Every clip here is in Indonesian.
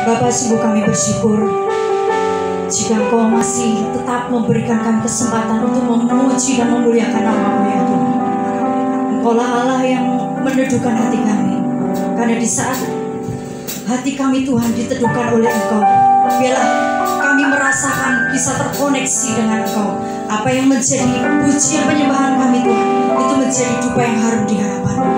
Bapa, sungguh kami bersyukur jika Engkau masih tetap memberikan kami kesempatan untuk memuji dan memuliakan nama-Mu ya Tuhan. Engkaulah Allah yang meneduhkan hati kami, karena di saat hati kami Tuhan diteduhkan oleh Engkau, biarlah kami merasakan bisa terkoneksi dengan Engkau. Apa yang menjadi pujian penyembahan kami Tuhan, itu menjadi dupa yang harum di hadapan-Mu.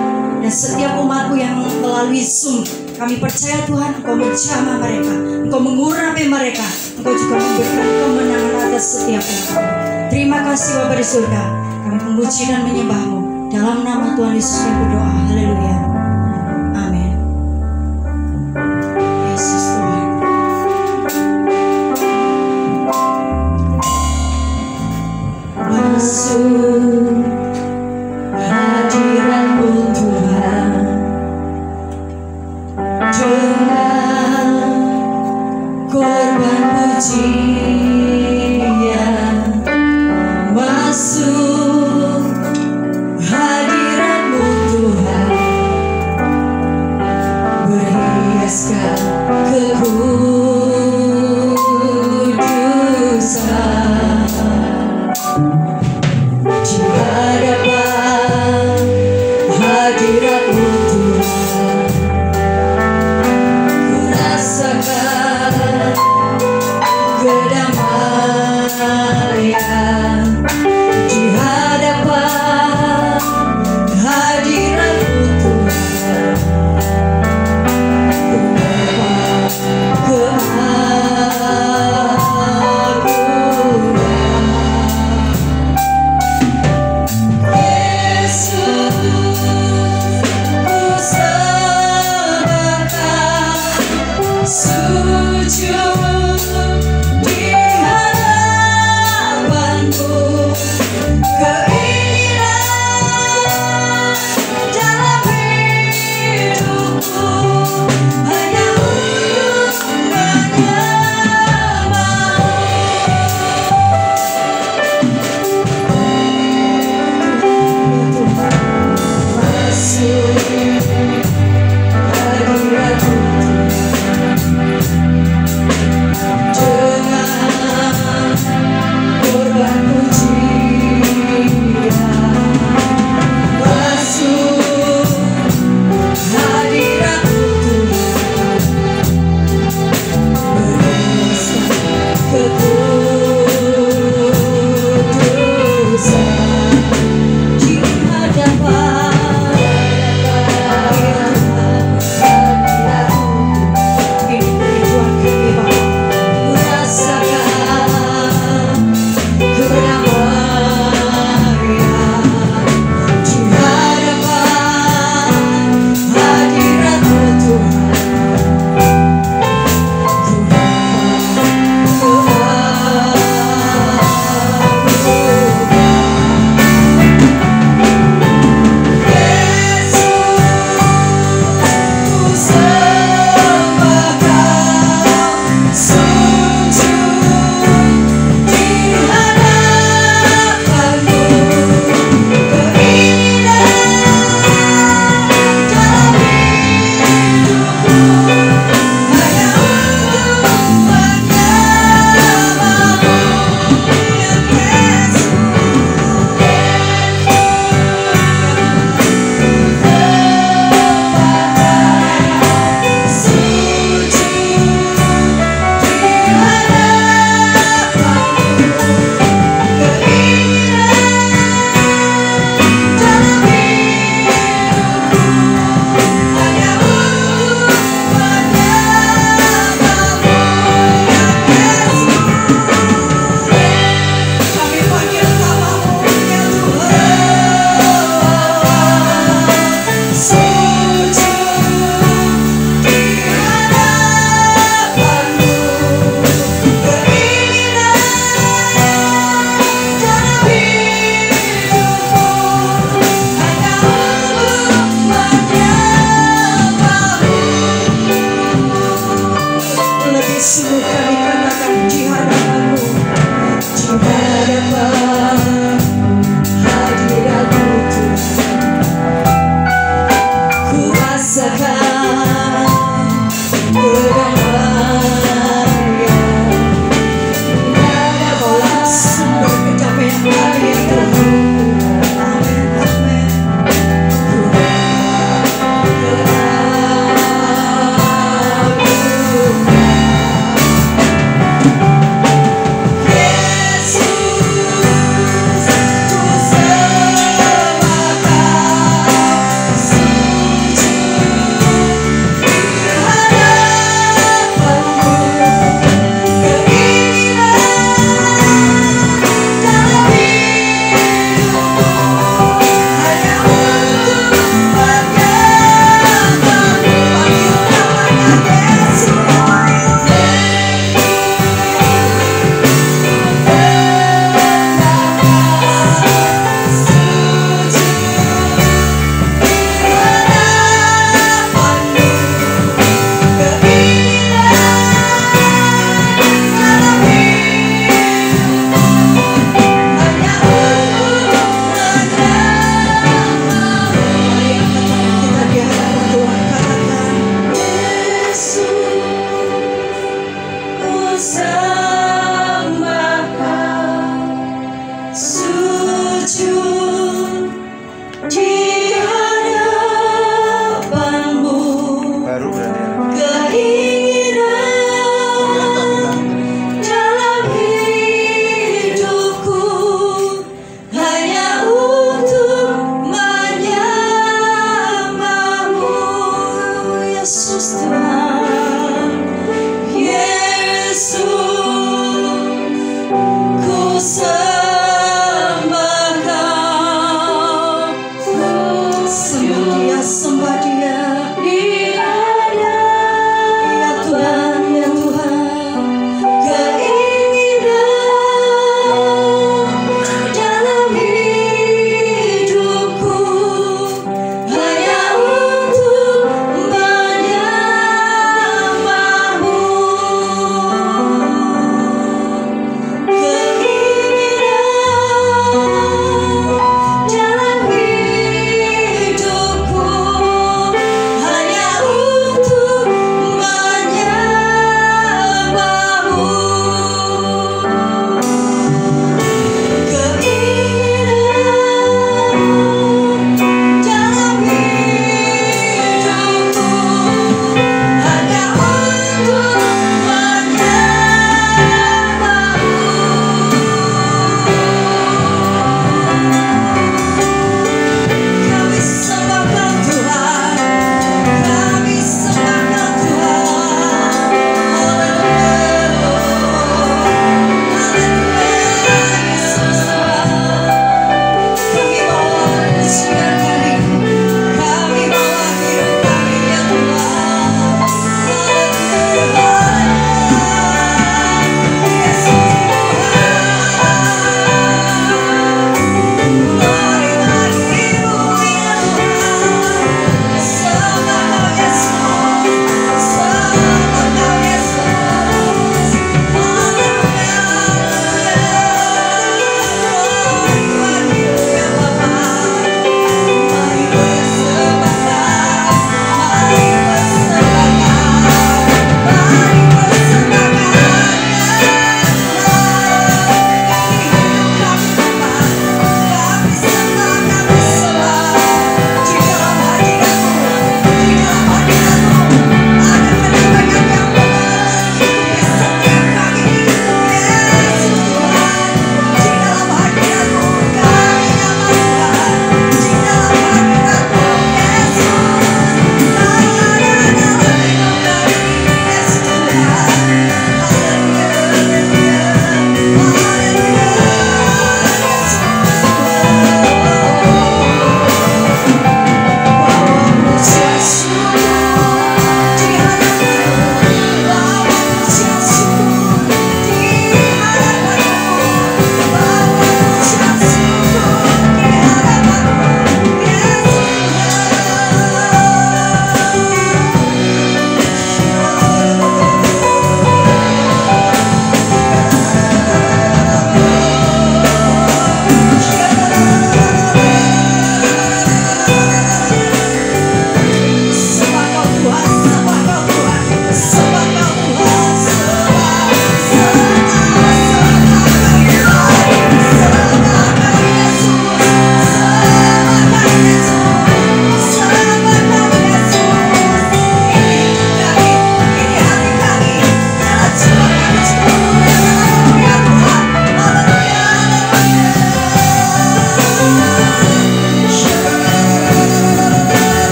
Dan setiap umat-Mu yang melalui Zoom, kami percaya Tuhan, Engkau menjamah mereka, Engkau mengurapi mereka, Engkau juga memberikan kemenangan atas setiap orang. Terima kasih Bapa di surga, kami memuji dan menyembah-Mu. Dalam nama Tuhan Yesus kami berdoa, haleluya, amin. Yesus Tuhan. Masuk hadirat-Mu Tuhan, dengan korban pujian. Masuk hadirat-Mu Tuhan, berhiaskan kekudusan. Di hadapan hadirat-Mu Tuhan, ku rasakan kedamaian. Di hadapan hadirat-Mu Tuhan, ku dapat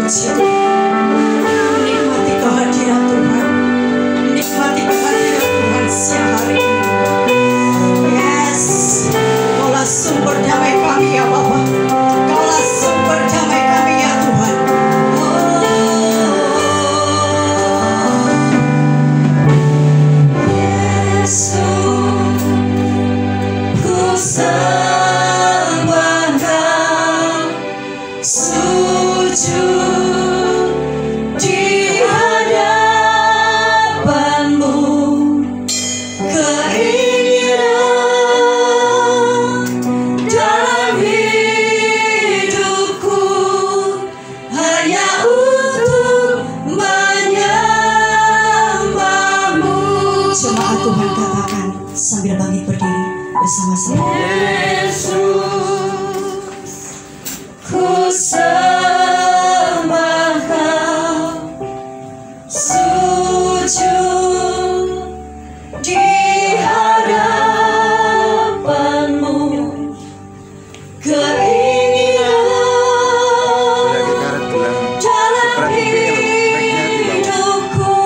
memuji Tuhan, menikmati kehadiran Tuhan, menikmati kehadiran Tuhan siang hari ini. Yes, Kaulah sumber damai kami ya Bapa, Kaulah sumber damai kami ya Tuhan. Yesus, ku sembahkan sujud di hadapan-Mu, keinginan dalam hidupku hanya untuk menyembah-Mu. Jemaat Tuhan katakan sambil bangkit berdiri bersama-sama. Yesus, ku sembahkan sujud di hadapan-Mu, keinginan dalam hidupku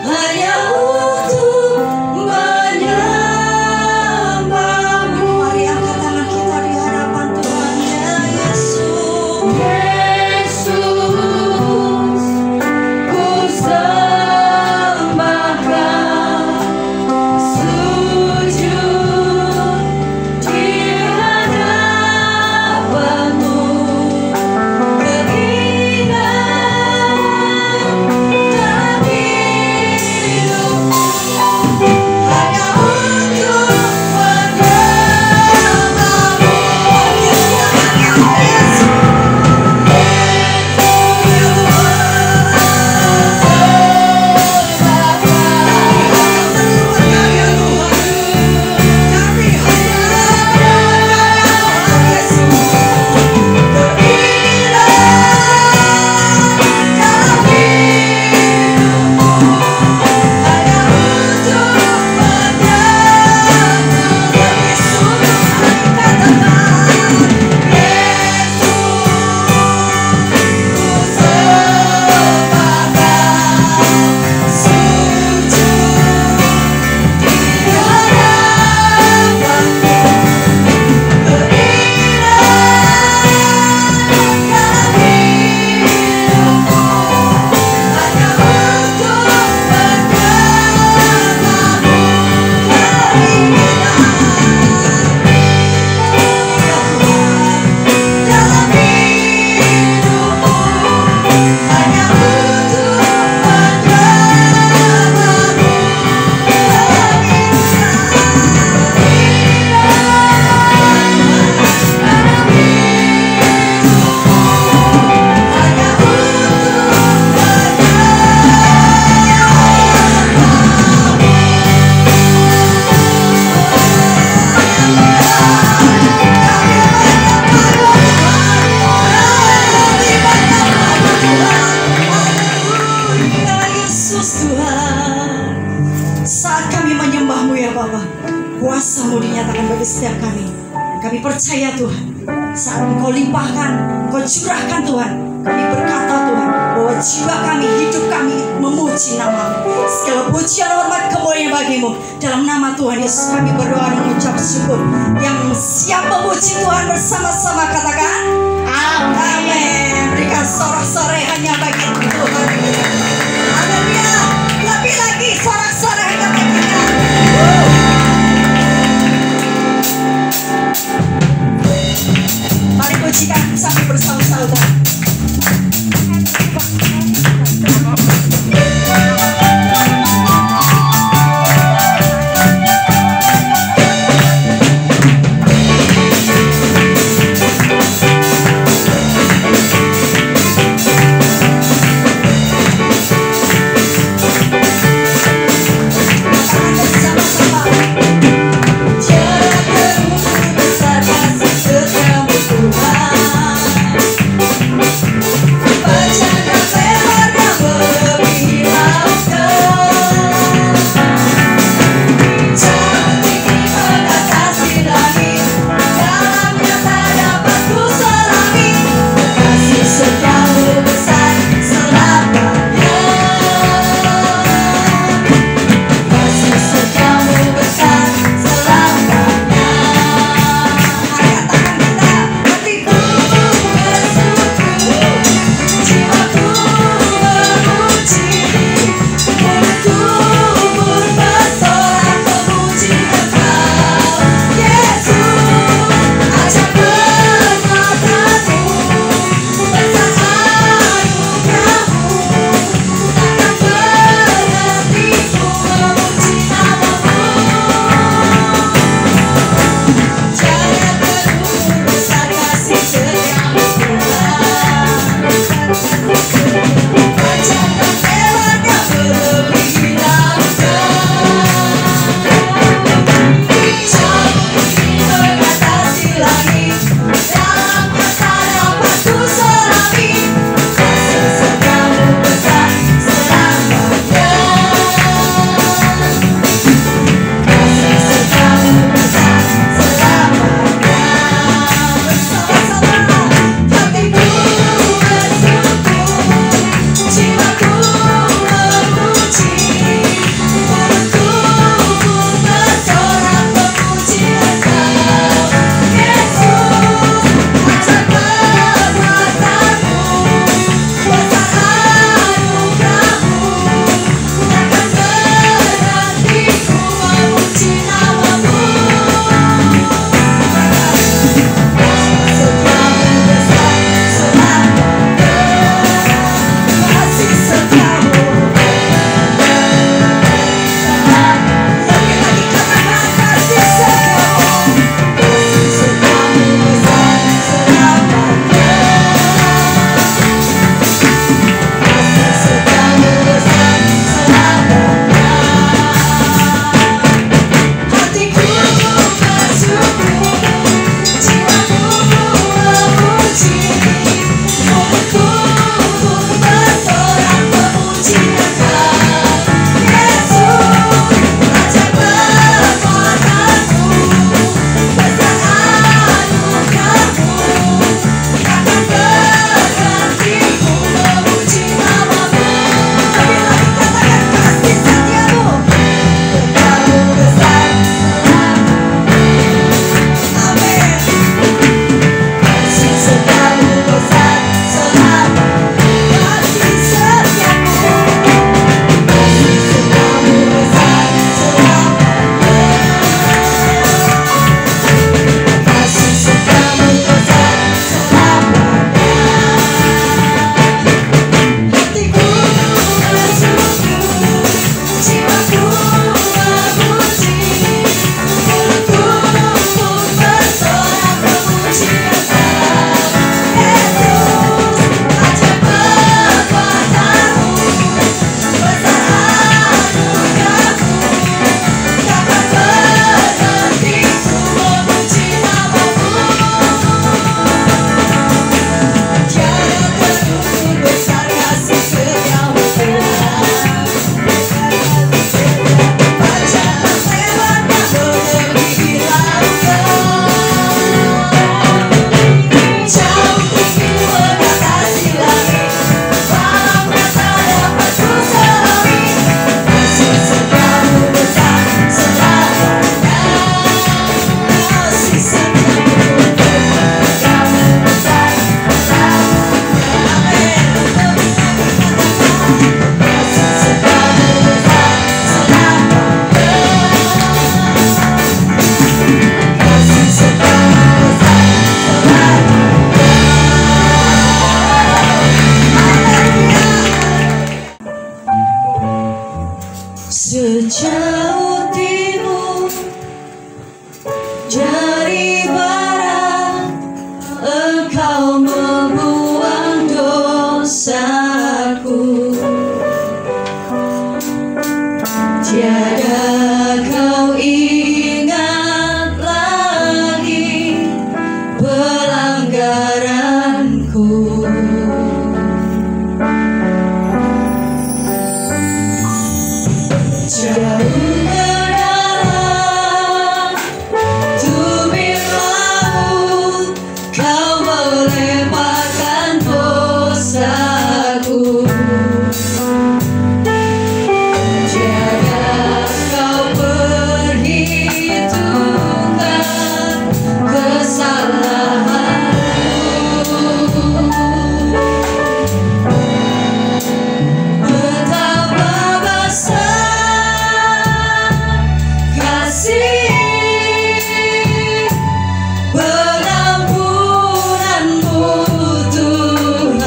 hanya untuk menyembah-Mu. Mari angkat tangan kita di hadapan Tuhan ya Yesus. Yesus, ku sembahkan sujud di hadapan-Mu, keinginan dalam hidupku hanya untuk menyembah-Mu. Yesus Tuhan, saat kami menyembah-Mu ya Bapa, kuasa-Mu dinyatakan bagi setiap kami. Kami percaya Tuhan, saat Engkau limpahkan, Engkau curahkan Tuhan, kami berkata Tuhan, bahwa jiwa kami, hidup kami memuji nama-Mu. Segala pujian, hormat, kemuliaan bagi-Mu. Dalam nama Tuhan Yesus kami berdoa dan mengucap syukur. Yang siap memuji Tuhan bersama-sama katakan amin. Berikan sorak-sorai hanya bagi Tuhan. Haleluya. Lebih lagi sorak-sorai hanya bagi Tuhan. Mari pujikan sambil bersahut-sahut. Tuhan melepaskan dosaku. Tiada kau perhitungkan kesalahanku. Betapa besar kasih pengampunanmu Tuhan.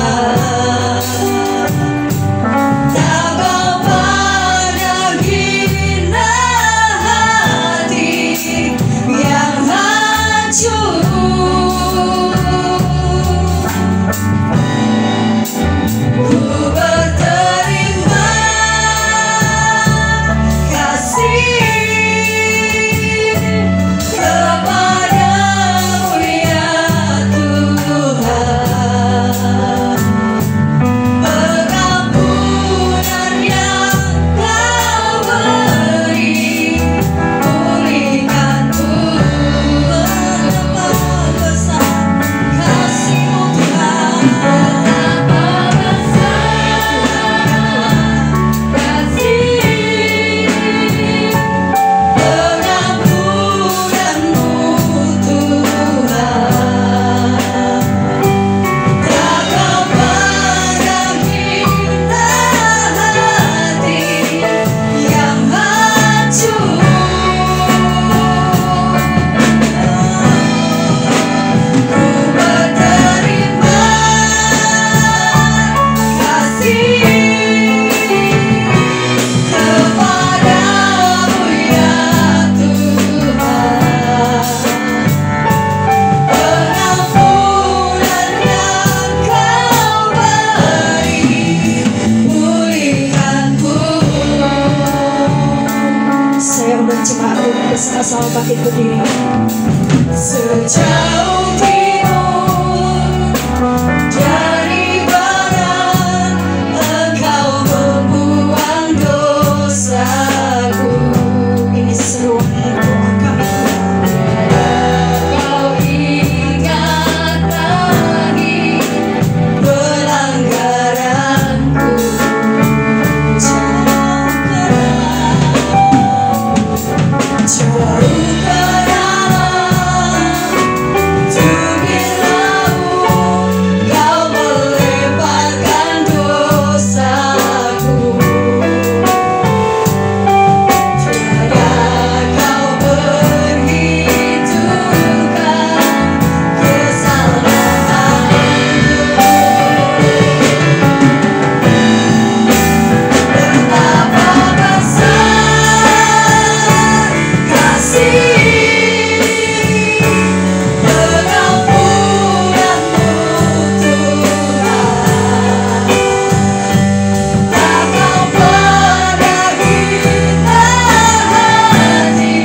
Tak kau pandang hina hati yang hancur. Ku berterima kasih kepadamu ya Tuhan. Pengampunan yang kau beri, pulihkanku. Betapa besar kasih-Mu Tuhan. Betapa besar kasih pengampunanmu Tuhan. Tak kau pandang hina hati yang hancur. Ku berterima kasih kepadamu ya Tuhan. Pengampunan yang kau beri, pulihkanku. Saya undang jemaat bersama-sama bangkit berdiri. Sejauh timur dari barat, Engkau membuang dosaku. Ini seruan doa kami. Kau ingat lagi pelanggaranku. Jauh ke dalam tubir laut, Kau melepaskan dosaku. Tiada kau perhitungkan kesalahanku. Betapa besar kasih pengampunanmu Tuhan. Tak kau pandang hina hati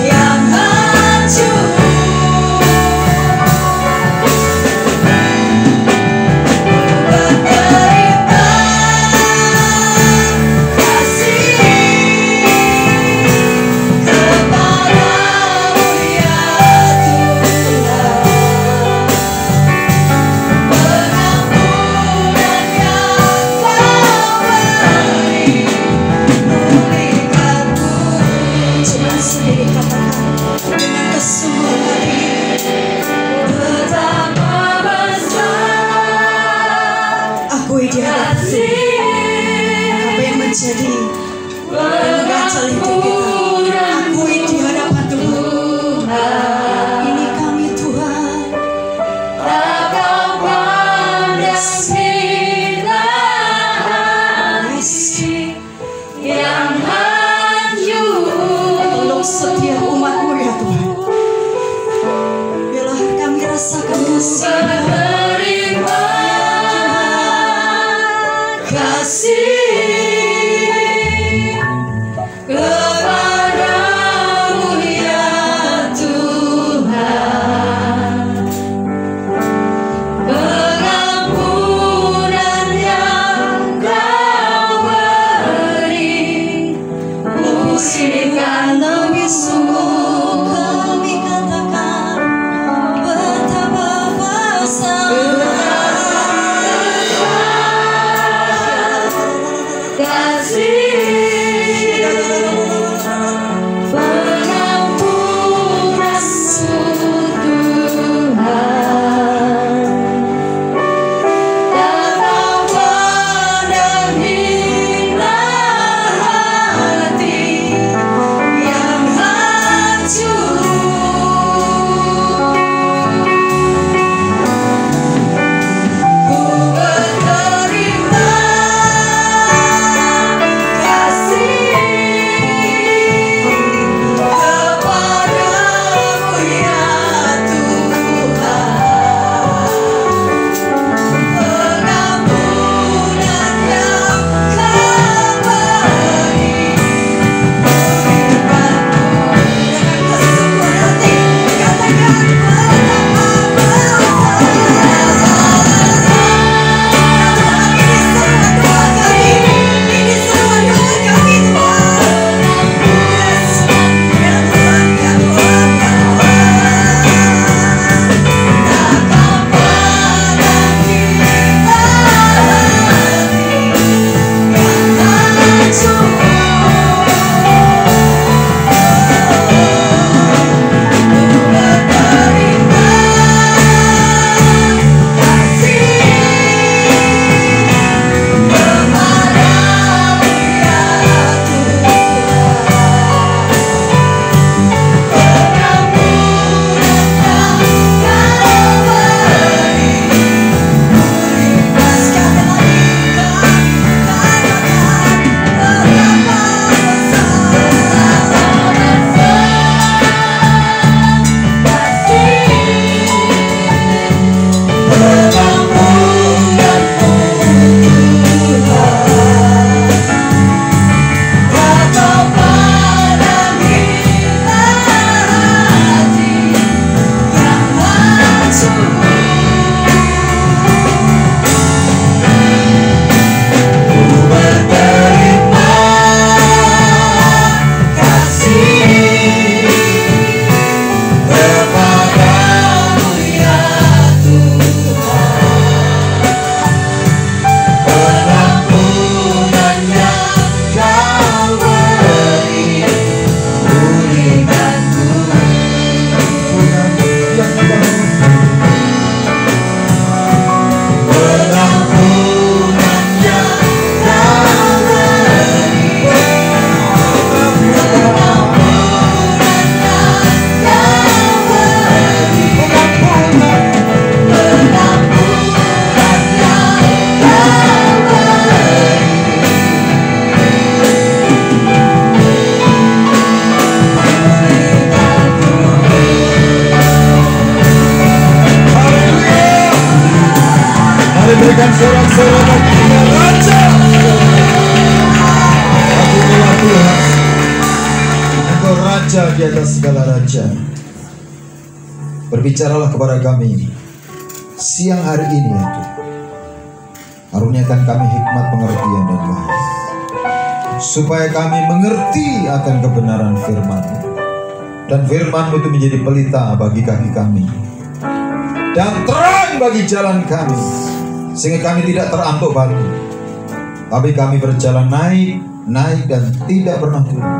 yang hancur. Berterima kasih kepadamu ya Tuhan. Pengampunan yang kau beri, pulihkanku. Coba sendiri katakan dengan kesungguhan hati. Betapa besar akui di hadapan apa yang menjadi mengganjal hidup kita. Akui di hadapan Tuhan. Ini kami Tuhan. Tak kau pandang hina hati yang hancur. Tolong setiap umat-Mu ya Tuhan. Biarlah kami rasakan kasih-Mu. Berterima kasih kepadamu ya Tuhan. Pengampunan yang Kau beri, pulihkan lebih sungguh kami katakan. Betapa berikan sorak-sorai baginya Raja. Akulah Tuhan, Engkau Raja di atas segala raja. Berbicaralah kepada kami siang hari ini ya Tuhan. Karuniakan kami hikmat, pengertian dan wahyu, supaya kami mengerti akan kebenaran firman-Mu, dan firman-Mu itu menjadi pelita bagi kaki kami dan terang bagi jalan kami, sehingga kami tidak terantuk batu, tapi kami berjalan naik dan tidak pernah turun.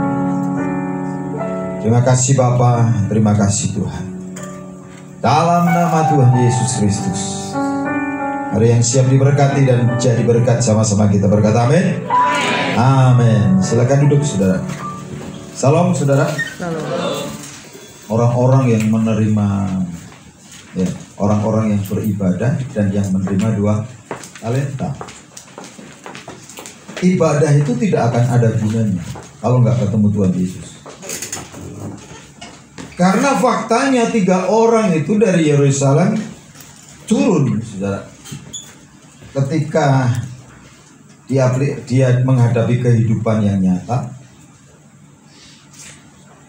Terima kasih Bapa, terima kasih Tuhan. Dalam nama Tuhan Yesus Kristus, ada yang siap diberkati dan jadi berkat, sama-sama kita berkata amin. Amin. Silakan duduk saudara. Salam saudara. Orang-orang yang menerima, ya, orang-orang yang beribadah dan yang menerima 2 talenta. Ibadah itu tidak akan ada gunanya kalau nggak ketemu Tuhan Yesus. Karena faktanya 3 orang itu dari Yerusalem turun, saudara. Ketika dia menghadapi kehidupan yang nyata,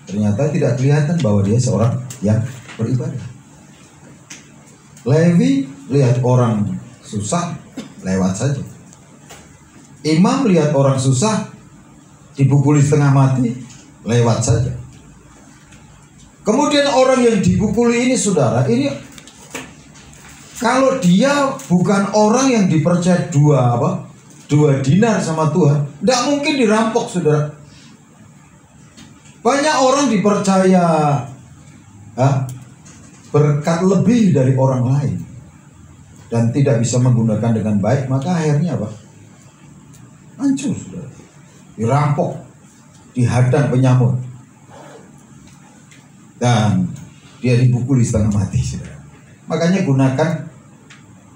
ternyata tidak kelihatan bahwa dia seorang yang beribadah. Lewi lihat orang susah, lewat saja. Imam lihat orang susah, dipukuli setengah mati, lewat saja. Kemudian orang yang dipukuli ini, saudara, ini kalau dia bukan orang yang dipercaya 2 dinar sama Tuhan, tidak mungkin dirampok, saudara. Banyak orang dipercaya berkat lebih dari orang lain dan tidak bisa menggunakan dengan baik, maka akhirnya apa? Hancur, saudara. Dirampok, dihadang penyamut, dan dia dipukuli setengah mati, saudara. Makanya gunakan,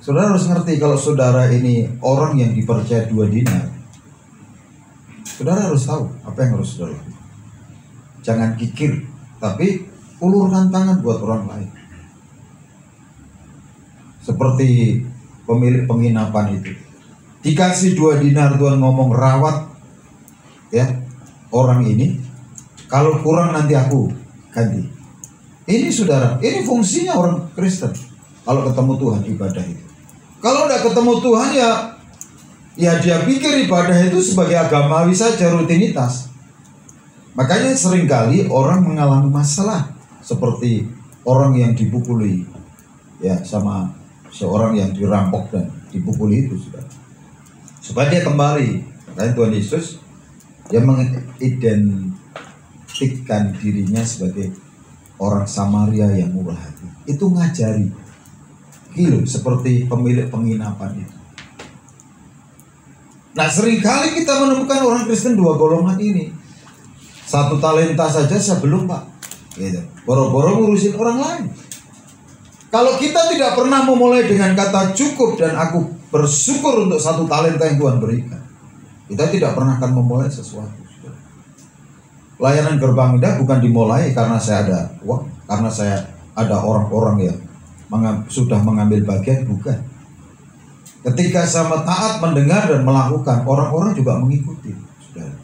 saudara harus ngerti, kalau saudara ini orang yang dipercaya 2 dinar, saudara harus tahu apa yang harus saudara lakukan. Jangan kikir, tapi ulurkan tangan buat orang lain. Seperti pemilik penginapan itu, dikasih 2 dinar, Tuhan ngomong rawat ya orang ini, kalau kurang nanti aku ganti. Ini saudara, ini fungsinya orang Kristen. Kalau ketemu Tuhan, ibadah itu. Kalau udah ketemu Tuhan, ya dia pikir ibadah itu sebagai agamawi saja, rutinitas. Makanya seringkali orang mengalami masalah seperti orang yang dipukuli ya sama seorang yang dirampok dan dipukuli itu, saudara. Supaya dia kembali. Makanya Tuhan Yesus, dia mengidentikan dirinya sebagai orang Samaria yang murah hati. Itu ngajari gitu, seperti pemilik penginapan itu. Nah, seringkali kita menemukan orang Kristen 2 golongan ini. 1 talenta saja saya belum, Pak, gitu. Boro-boro ngurusin orang lain. Kalau kita tidak pernah memulai dengan kata cukup dan aku bersyukur untuk 1 talenta yang Tuhan berikan, kita tidak pernah akan memulai sesuatu. Layanan Gerbang Indah bukan dimulai karena saya ada uang, karena saya ada orang-orang yang sudah mengambil bagian, bukan. Ketika sama taat mendengar dan melakukan, orang-orang juga mengikuti, saudara.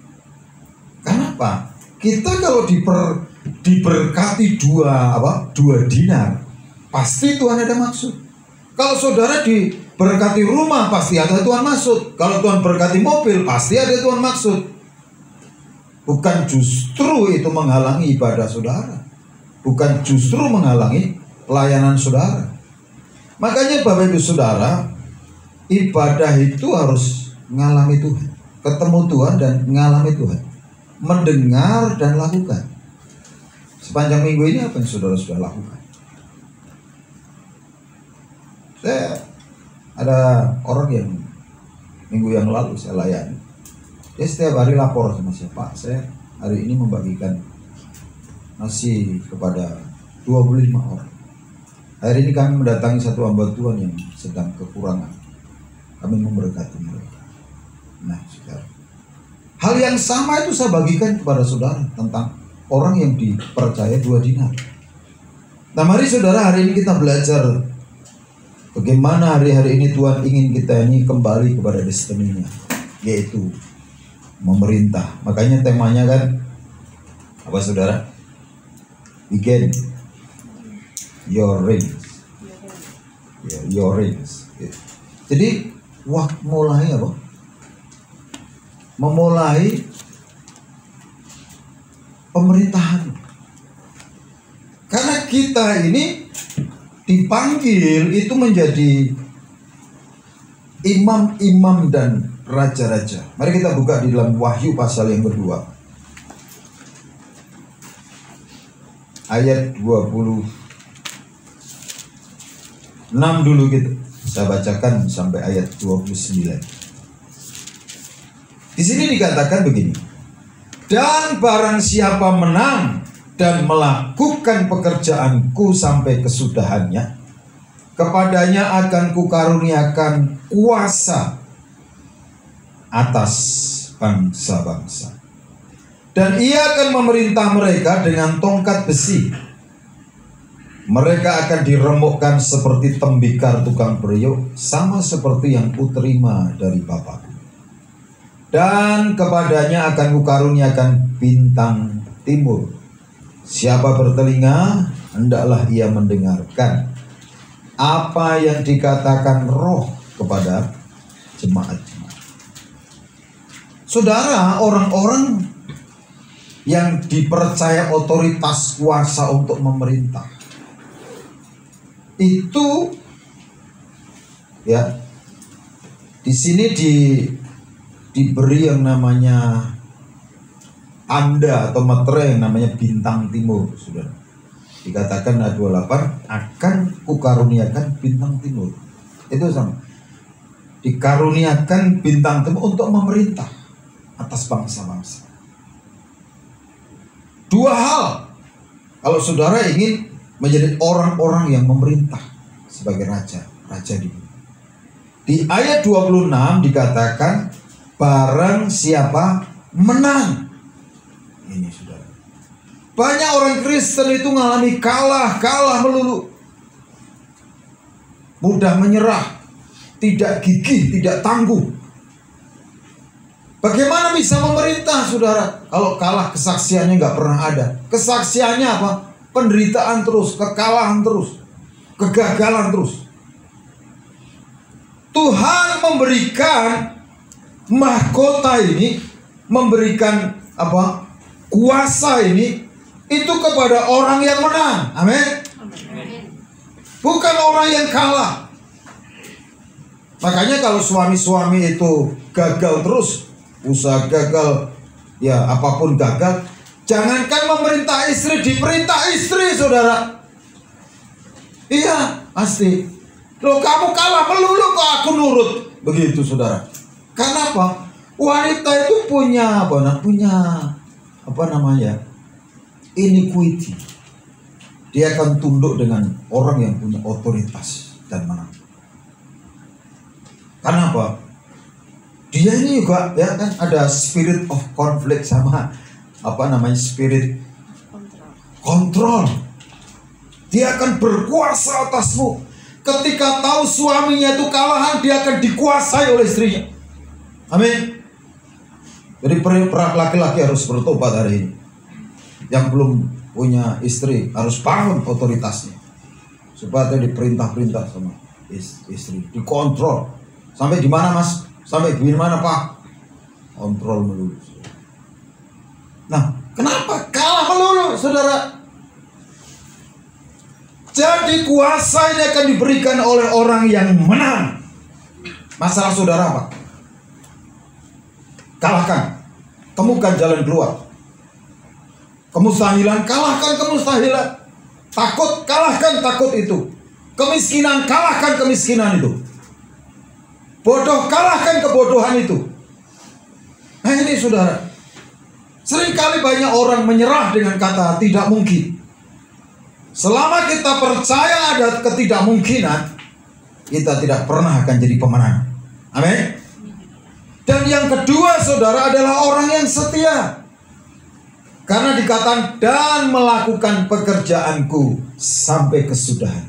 Kenapa? Kita kalau diberkati 2 dinar, pasti Tuhan ada maksud. Kalau saudara diberkati rumah, pasti ada Tuhan maksud. Kalau Tuhan berkati mobil, pasti ada Tuhan maksud. Bukan justru itu menghalangi ibadah saudara, bukan justru menghalangi pelayanan saudara. Makanya Bapak Ibu Saudara, ibadah itu harus mengalami Tuhan, ketemu Tuhan dan mengalami Tuhan, mendengar dan lakukan. Sepanjang minggu ini apa yang saudara sudah lakukan? Saya ada orang yang minggu yang lalu saya layani. Dia setiap hari lapor sama saya, Pak, saya hari ini membagikan nasi kepada 25 orang. Hari ini kami mendatangi 1 hamba Tuhan yang sedang kekurangan. Kami memberkati mereka. Nah, saudara, hal yang sama itu saya bagikan kepada saudara tentang orang yang dipercaya 2 dinar. Nah, mari saudara, hari ini kita belajar Bagaimana hari-hari ini Tuhan ingin kita ini kembali kepada destininya, yaitu memerintah. Makanya temanya kan apa saudara? Begin your reign. Your reigns. Jadi mulai apa? Memulai pemerintahan. Karena kita ini dipanggil itu menjadi imam-imam dan raja-raja. Mari kita buka di dalam Wahyu pasal yang kedua. Ayat 26 dulu gitu. Saya bacakan sampai ayat 29. Di sini dikatakan begini. Dan barang siapa menang dan melakukan pekerjaanku sampai kesudahannya, kepadanya akan kukaruniakan kuasa atas bangsa-bangsa. Dan ia akan memerintah mereka dengan tongkat besi. Mereka akan diremukkan seperti tembikar tukang periuk, sama seperti yang kuterima dari Bapakku. Dan kepadanya akan kukaruniakan bintang timur. Siapa bertelinga, hendaklah ia mendengarkan apa yang dikatakan Roh kepada jemaat-jemaat. Saudara, orang-orang yang dipercaya otoritas kuasa untuk memerintah itu, ya, di sini diberi yang namanya tanda atau meterai yang namanya bintang timur, saudara. Dikatakan ayat 28, akan kukaruniakan bintang timur. Itu sama. Dikaruniakan bintang timur untuk memerintah atas bangsa-bangsa. Dua hal. Kalau saudara ingin menjadi orang-orang yang memerintah sebagai raja di bumi. Di ayat 26 dikatakan barang siapa menang. Ini saudara. Banyak orang Kristen itu mengalami kalah melulu. Mudah menyerah, tidak gigih, tidak tangguh. Bagaimana bisa memerintah, saudara? Kalau kalah, kesaksiannya nggak pernah ada. Kesaksiannya apa? Penderitaan terus, kekalahan terus, kegagalan terus. Tuhan memberikan mahkota ini, memberikan apa? Kuasa ini itu kepada orang yang menang. Amin. Bukan orang yang kalah. Makanya kalau suami-suami itu gagal terus, usaha gagal, ya apapun gagal, jangankan memerintah istri, diperintah istri, saudara. Iya, pasti. Loh, kamu kalah melulu kok aku nurut. Begitu, saudara. Karena apa? Wanita itu punya iniquity. Dia akan tunduk dengan orang yang punya otoritas dan menang. Karena apa? Dia ini juga ya kan ada spirit of conflict sama spirit kontrol. Dia akan berkuasa atasmu. Ketika tahu suaminya itu kalahan, dia akan dikuasai oleh istrinya. Amin. Jadi laki-laki harus bertobat hari ini. Yang belum punya istri harus bangun otoritasnya, supaya dia diperintah-perintah sama istri, dikontrol. Sampai di mana, Mas? Sampai di mana, Pak? Kontrol melulu. Nah, kenapa kalah melulu, saudara? Jadi kuasa ini akan diberikan oleh orang yang menang. Masalah saudara apa? Kalahkan. Temukan jalan keluar. Kemustahilan, kalahkan kemustahilan. Takut, kalahkan takut itu. Kemiskinan, kalahkan kemiskinan itu. Bodoh, kalahkan kebodohan itu. Nah ini saudara, seringkali banyak orang menyerah dengan kata tidak mungkin. Selama kita percaya ada ketidakmungkinan, kita tidak pernah akan jadi pemenang. Amin. Dan yang kedua, saudara, adalah orang yang setia. Karena dikatakan dan melakukan pekerjaanku sampai kesudahan.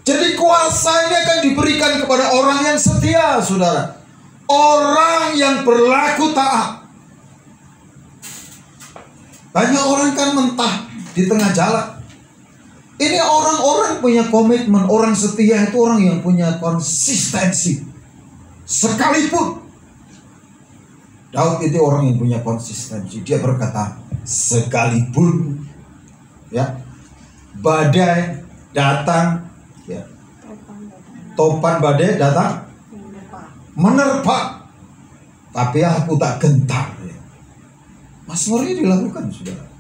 Jadi kuasa ini akan diberikan kepada orang yang setia, saudara. Orang yang berlaku taat. Banyak orang kan mentah di tengah jalan. Ini orang-orang punya komitmen. Orang setia itu orang yang punya konsistensi. Sekalipun Daud itu orang yang punya konsistensi. Dia berkata, sekalipun ya badai datang, ya, topan badai datang menerpa, tapi aku tak gentar. Ya. Mazmur ini dilakukan, saudara.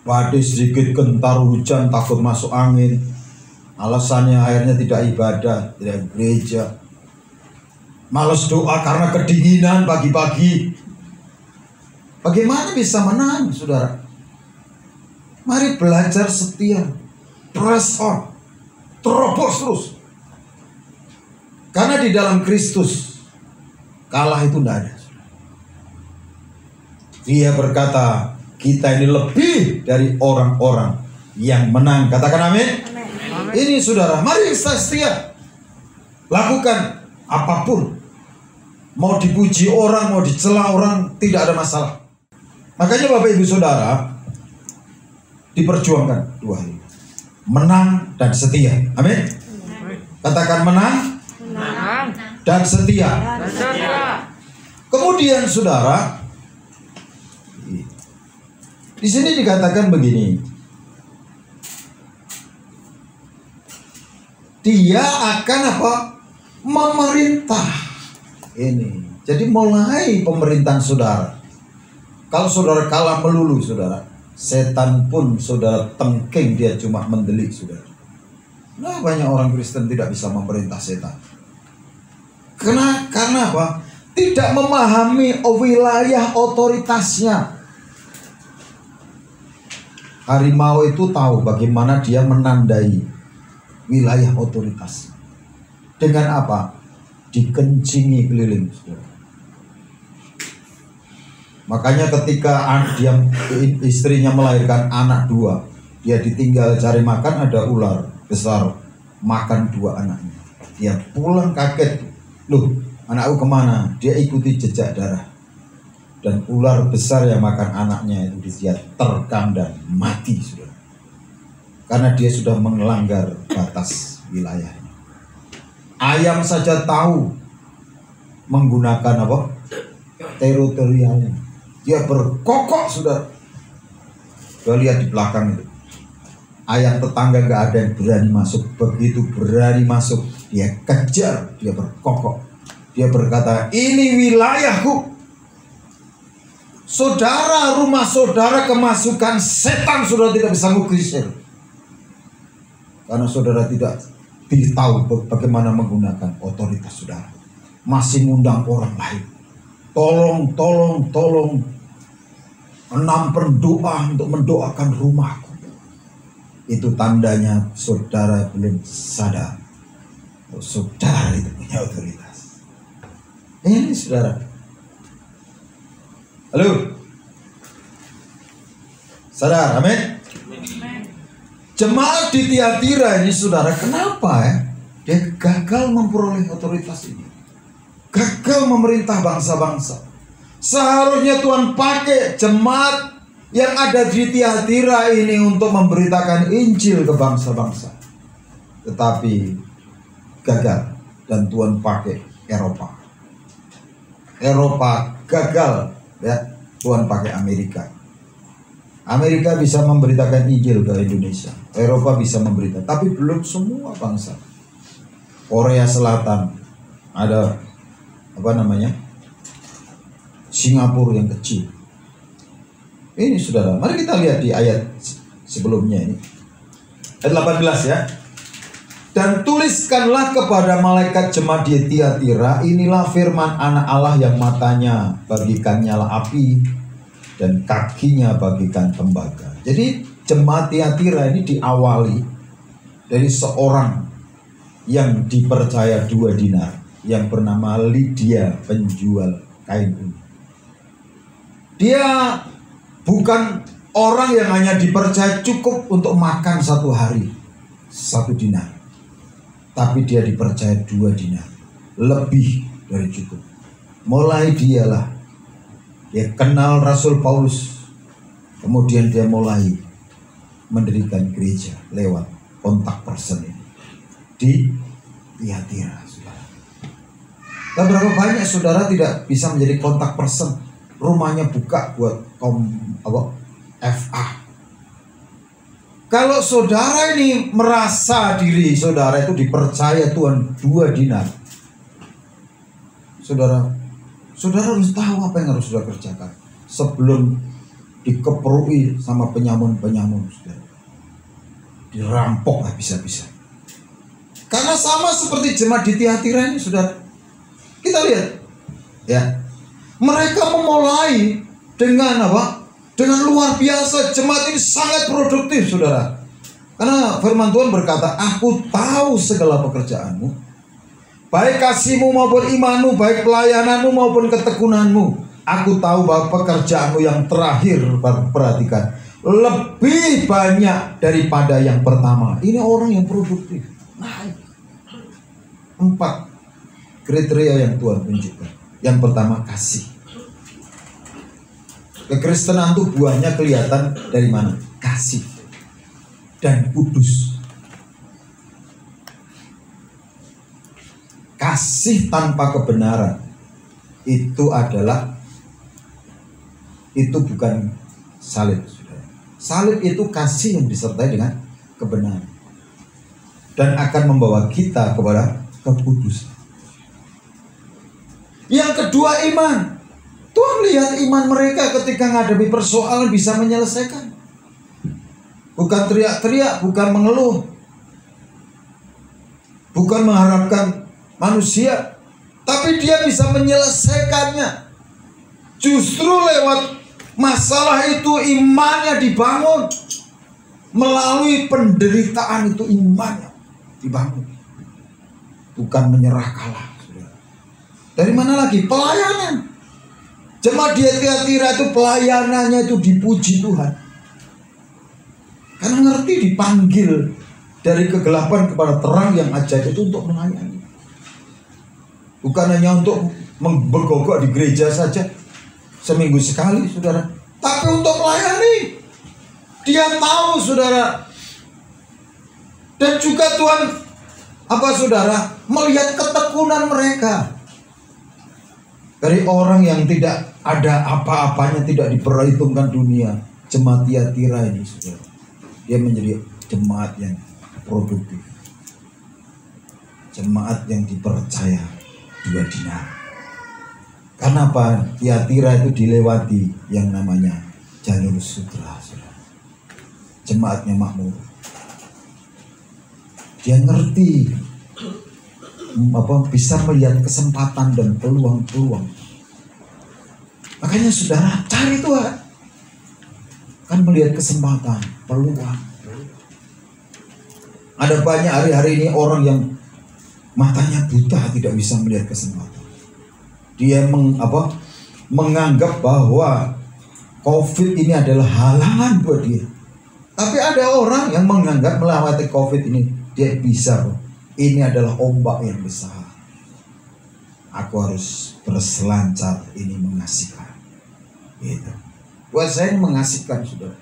Badai sedikit gentar, hujan, takut masuk angin. Alasannya akhirnya tidak ibadah, tidak gereja. Malas doa karena kedinginan pagi-pagi. Bagaimana bisa menahan, saudara? Mari belajar setia, press on, terobos terus. Karena di dalam Kristus kalah itu tidak ada. Dia berkata, kita ini lebih dari orang-orang yang menang. Katakan amin. Amin. Ini saudara, mari kita setia. Lakukan apapun. Mau dipuji orang, mau dicela orang, tidak ada masalah. Makanya Bapak Ibu Saudara, diperjuangkan dua hal ini. Menang dan setia. Amin. Katakan menang dan setia. Kemudian saudara, di sini dikatakan begini. Dia akan apa? Memerintah. Ini. Jadi mulai pemerintahan saudara. Kalau saudara kalah melulu, saudara, setan pun saudara tengking, dia cuma mendelik, saudara. Nah, banyak orang Kristen tidak bisa memerintah setan. Karena apa? Tidak memahami wilayah otoritasnya. Harimau itu tahu bagaimana dia menandai wilayah otoritas. Dengan apa? Dikencingi keliling, saudara. Makanya ketika istrinya melahirkan anak dua, dia ditinggal cari makan, ada ular besar makan dua anaknya. Dia pulang kaget, loh anakku kemana? Dia ikuti jejak darah, dan ular besar yang makan anaknya itu dia terkam dan mati, saudara. Karena dia sudah melanggar batas wilayahnya. Ayam saja tahu menggunakan apa? Teritorialnya. Dia berkokok, sudah. Kita lihat di belakang itu. Ayam tetangga gak ada yang berani masuk. Begitu berani masuk, dia kejar, dia berkokok. Dia berkata, ini wilayahku. Saudara, rumah saudara kemasukan setan, saudara tidak bisa mengusir. Karena saudara tidak tahu bagaimana menggunakan otoritas saudara. Masih ngundang orang lain. Tolong 6 berdoa untuk mendoakan rumahku. Itu tandanya saudara belum sadar. Saudara itu punya otoritas. Ini saudara. Halo. Sadar, amin. Jemaat di Tiatira ini saudara, kenapa ya? Dia gagal memperoleh otoritas ini. Gagal memerintah bangsa-bangsa. Seharusnya Tuhan pakai jemaat yang ada di Tiatira ini untuk memberitakan Injil ke bangsa-bangsa. Tetapi gagal, dan Tuhan pakai Eropa. Eropa gagal, ya. Tuhan pakai Amerika. Amerika bisa memberitakan Injil ke Indonesia. Eropa bisa memberitakan, tapi belum semua bangsa. Korea Selatan ada apa namanya? Singapura yang kecil. Ini saudara, mari kita lihat di ayat sebelumnya ini. Ayat 18 ya. Dan tuliskanlah kepada malaikat jemaat di Tiatira, inilah firman anak Allah yang matanya bagikan nyala api dan kakinya bagikan tembaga. Jadi jemaat Tiatira ini diawali dari seorang yang dipercaya 2 dinar, yang bernama Lydia, penjual kain uni. Dia bukan orang yang hanya dipercaya cukup untuk makan 1 hari. 1 dinar, tapi dia dipercaya 2 dinar, lebih dari cukup. Mulai dialah dia kenal Rasul Paulus, kemudian dia mulai mendirikan gereja lewat kontak person ini di Tiatira. Dan berapa banyak saudara tidak bisa menjadi kontak person, rumahnya buka buat FA. Kalau saudara ini merasa diri saudara itu dipercaya Tuhan 2 dinar, saudara harus tahu apa yang harus saudara kerjakan sebelum dikeperui sama penyamun-penyamun, saudara. Dirampok habis-habisan. Karena sama seperti jemaat di Tiatira ini, saudara. Kita lihat, ya, mereka memulai dengan apa? Dengan luar biasa. Jemaat ini sangat produktif, saudara. Karena firman Tuhan berkata, aku tahu segala pekerjaanmu, baik kasihmu maupun imanmu, baik pelayananmu maupun ketekunanmu. Aku tahu bahwa pekerjaanmu yang terakhir, perhatikan, lebih banyak daripada yang pertama. Ini orang yang produktif. Naik 4 kriteria yang Tuhan tunjukkan. Yang pertama, kasih. Kekristenan itu buahnya kelihatan dari mana? Kasih dan kudus. Kasih tanpa kebenaran itu bukan salib, saudara. Salib itu kasih yang disertai dengan kebenaran dan akan membawa kita kepada kekudusan. Yang kedua, iman. Tuhan lihat iman mereka ketika menghadapi persoalan bisa menyelesaikan. Bukan teriak-teriak, bukan mengeluh, bukan mengharapkan manusia, tapi dia bisa menyelesaikannya. Justru lewat masalah itu imannya dibangun. Melalui penderitaan itu imannya dibangun. Bukan menyerah kalah. Dari mana lagi? Pelayanan. Jemaat di Tiatira itu pelayanannya itu dipuji Tuhan. Karena ngerti dipanggil dari kegelapan kepada terang yang ajaib itu untuk melayani. Bukan hanya untuk bergogok di gereja saja seminggu sekali, saudara, tapi untuk melayani. Dia tahu, saudara. Dan juga Tuhan saudara, melihat ketekunan mereka. Dari orang yang tidak ada apa-apanya, tidak diperhitungkan dunia, jemaat Tiatira ini, saudara, dia menjadi jemaat yang produktif, jemaat yang dipercaya 2 dinar. Karena apa? Tiatira itu dilewati yang namanya jalur sutra, saudara. Jemaatnya makmur. Dia ngerti bisa melihat kesempatan dan peluang-peluang. Makanya saudara cari Tuhan, kan melihat kesempatan, peluang. Ada banyak hari-hari ini orang yang matanya buta, tidak bisa melihat kesempatan. Dia menganggap bahwa COVID ini adalah halangan buat dia. Tapi ada orang yang menganggap melewati COVID ini dia bisa. Ini adalah ombak yang besar. Aku harus berselancar, ini mengasihkan. Gitu. Buat saya ini mengasihkan, saudara.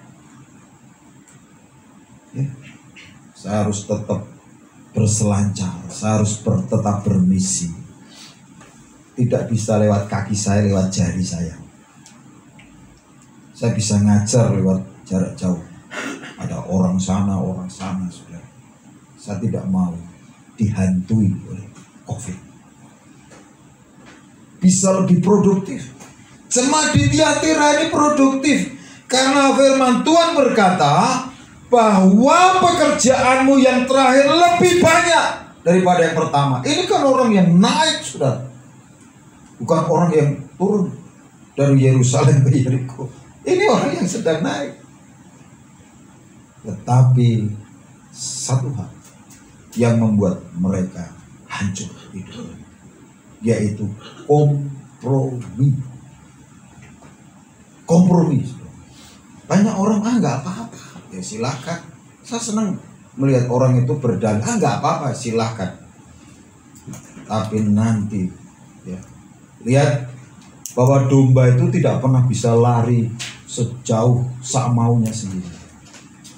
Ya. Saya harus tetap berselancar. Saya harus tetap bermisi. Tidak bisa lewat kaki saya, lewat jari saya. Saya bisa ngajar lewat jarak jauh. Ada orang sana, saudara. Saya tidak mau dihantui oleh COVID. Bisa lebih produktif. Jemaat di Tiatira ini produktif karena firman Tuhan berkata bahwa pekerjaanmu yang terakhir lebih banyak daripada yang pertama. Ini kan orang yang naik, saudara, bukan orang yang turun dari Yerusalem ke Yeriko. Ini orang yang sedang naik. Tetapi satu hal yang membuat mereka hancur hidup, yaitu kompromi. Kompromi. Banyak orang nggak apa-apa, ya silakan. Saya senang melihat orang itu berdalih, nggak apa-apa, silahkan. Tapi nanti ya, lihat bahwa domba itu tidak pernah bisa lari sejauh sak maunya sendiri.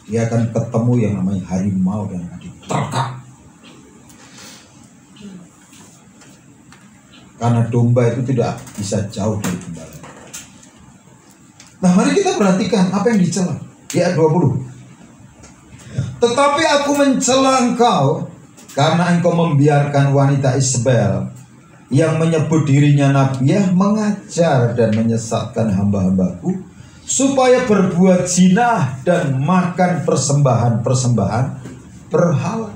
Dia akan ketemu yang namanya harimau dan akan diterkam. Karena domba itu tidak bisa jauh dari gembala. Nah, mari kita perhatikan apa yang dicela. Di ayat 20. Tetapi aku mencela engkau karena engkau membiarkan wanita Isabel yang menyebut dirinya nabiah mengajar dan menyesatkan hamba-hambaku supaya berbuat zina dan makan persembahan-persembahan berhala.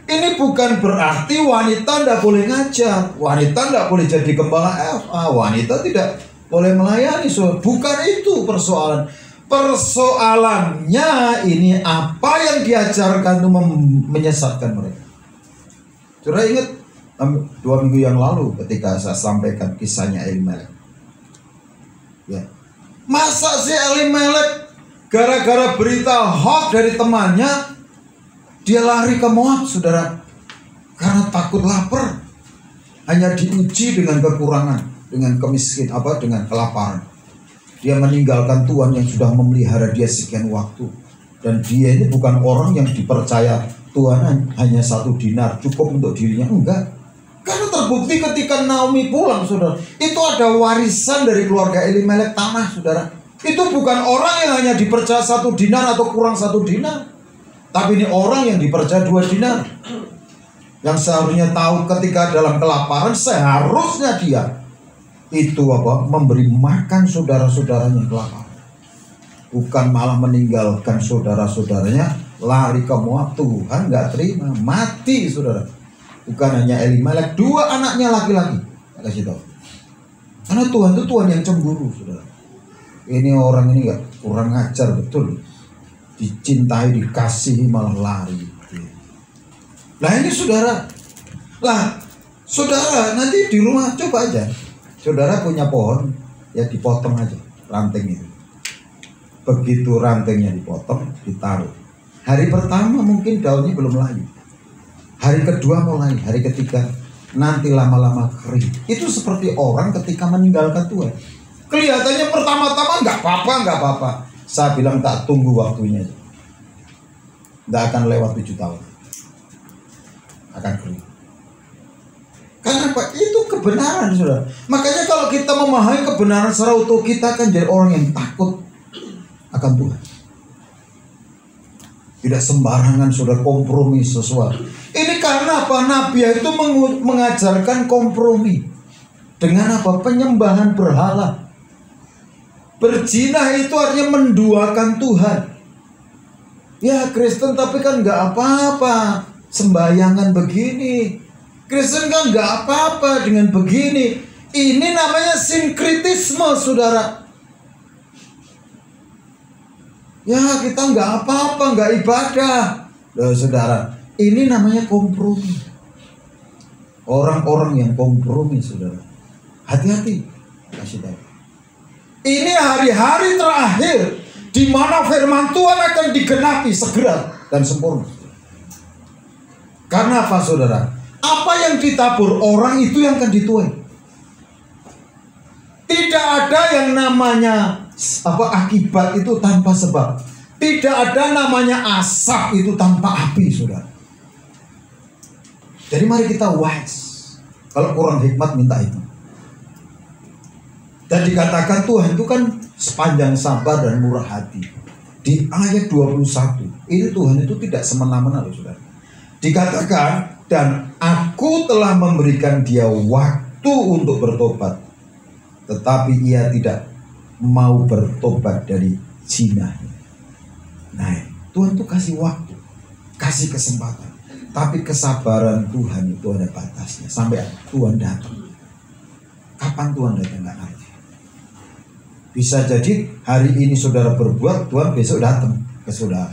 Ini bukan berarti wanita tidak boleh ngajar, wanita tidak boleh jadi gembala FA, wanita tidak boleh melayani. Bukan itu persoalan. Persoalannya ini apa yang diajarkan itu menyesatkan mereka. Saudara ingat 2 minggu yang lalu ketika saya sampaikan kisahnya Elimelek. Ya. Masa si Elimelek gara-gara berita hoax dari temannya dia lari ke Moab, saudara, karena takut lapar, hanya diuji dengan kekurangan, dengan dengan kelaparan. Dia meninggalkan Tuhan yang sudah memelihara dia sekian waktu, dan dia ini bukan orang yang dipercaya Tuhan hanya 1 dinar cukup untuk dirinya, enggak. Karena terbukti ketika Naomi pulang, saudara, itu ada warisan dari keluarga Elimelek tanah, saudara. Itu bukan orang yang hanya dipercaya 1 dinar atau kurang 1 dinar. Tapi ini orang yang dipercaya 2 dinar. Yang seharusnya tahu ketika dalam kelaparan seharusnya dia itu memberi makan saudara-saudaranya yang kelaparan. Bukan malah meninggalkan saudara-saudaranya lari ke Moab. Tuhan gak terima, mati saudara. Bukan hanya Elimelek, 2 anaknya laki-laki. Kasih tahu. Karena Tuhan itu Tuhan yang cemburu, saudara. Ini orang ini gak kurang ajar betul. Dicintai, dikasihi malah lari. Nah ini saudara. Lah, saudara nanti di rumah coba aja. Saudara punya pohon, ya dipotong aja ranting itu. Begitu rantingnya dipotong, ditaruh. Hari pertama mungkin daunnya belum layu. Hari kedua mulai, hari ketiga nanti lama-lama kering. Itu seperti orang ketika meninggalkan Tuhan. Kelihatannya pertama-tama nggak apa-apa. Saya bilang tak tunggu waktunya. Nggak akan lewat 7 tahun. Akan kering. Karena apa? Itu kebenaran, saudara. Makanya kalau kita memahami kebenaran secara utuh, kita akan jadi orang yang takut akan Tuhan. Tidak sembarangan saudara kompromi sesuatu. Ini karena apa? Nabi itu mengajarkan kompromi. Dengan apa? Penyembahan berhala. Berzina itu artinya menduakan Tuhan. Ya Kristen tapi kan gak apa-apa sembahyangan begini. Kristen kan gak apa-apa dengan begini. Ini namanya sinkritisme, saudara. Ya kita nggak apa-apa, nggak ibadah. Loh, saudara, ini namanya kompromi. Orang-orang yang kompromi, saudara. Hati-hati, kasih tahu. Ini hari-hari terakhir di mana firman Tuhan akan digenapi segera dan sempurna. Karena apa, saudara? Apa yang ditabur orang itu yang akan dituai. Tidak ada yang namanya akibat itu tanpa sebab. Tidak ada namanya asap itu tanpa api, saudara. Jadi mari kita wise. Kalau kurang hikmat minta itu. Dan dikatakan Tuhan itu kan sepanjang sabar dan murah hati. Di ayat 21 ini Tuhan itu tidak semena-mena loh, saudara. Dikatakan, dan aku telah memberikan dia waktu untuk bertobat, tetapi ia tidak mau bertobat dari zinanya. Nah, Tuhan itu kasih waktu, kasih kesempatan. Tapi kesabaran Tuhan itu ada batasnya. Sampai Tuhan datang. Kapan Tuhan datang nggak ngerti. Bisa jadi hari ini saudara berbuat, Tuhan besok datang ke saudara.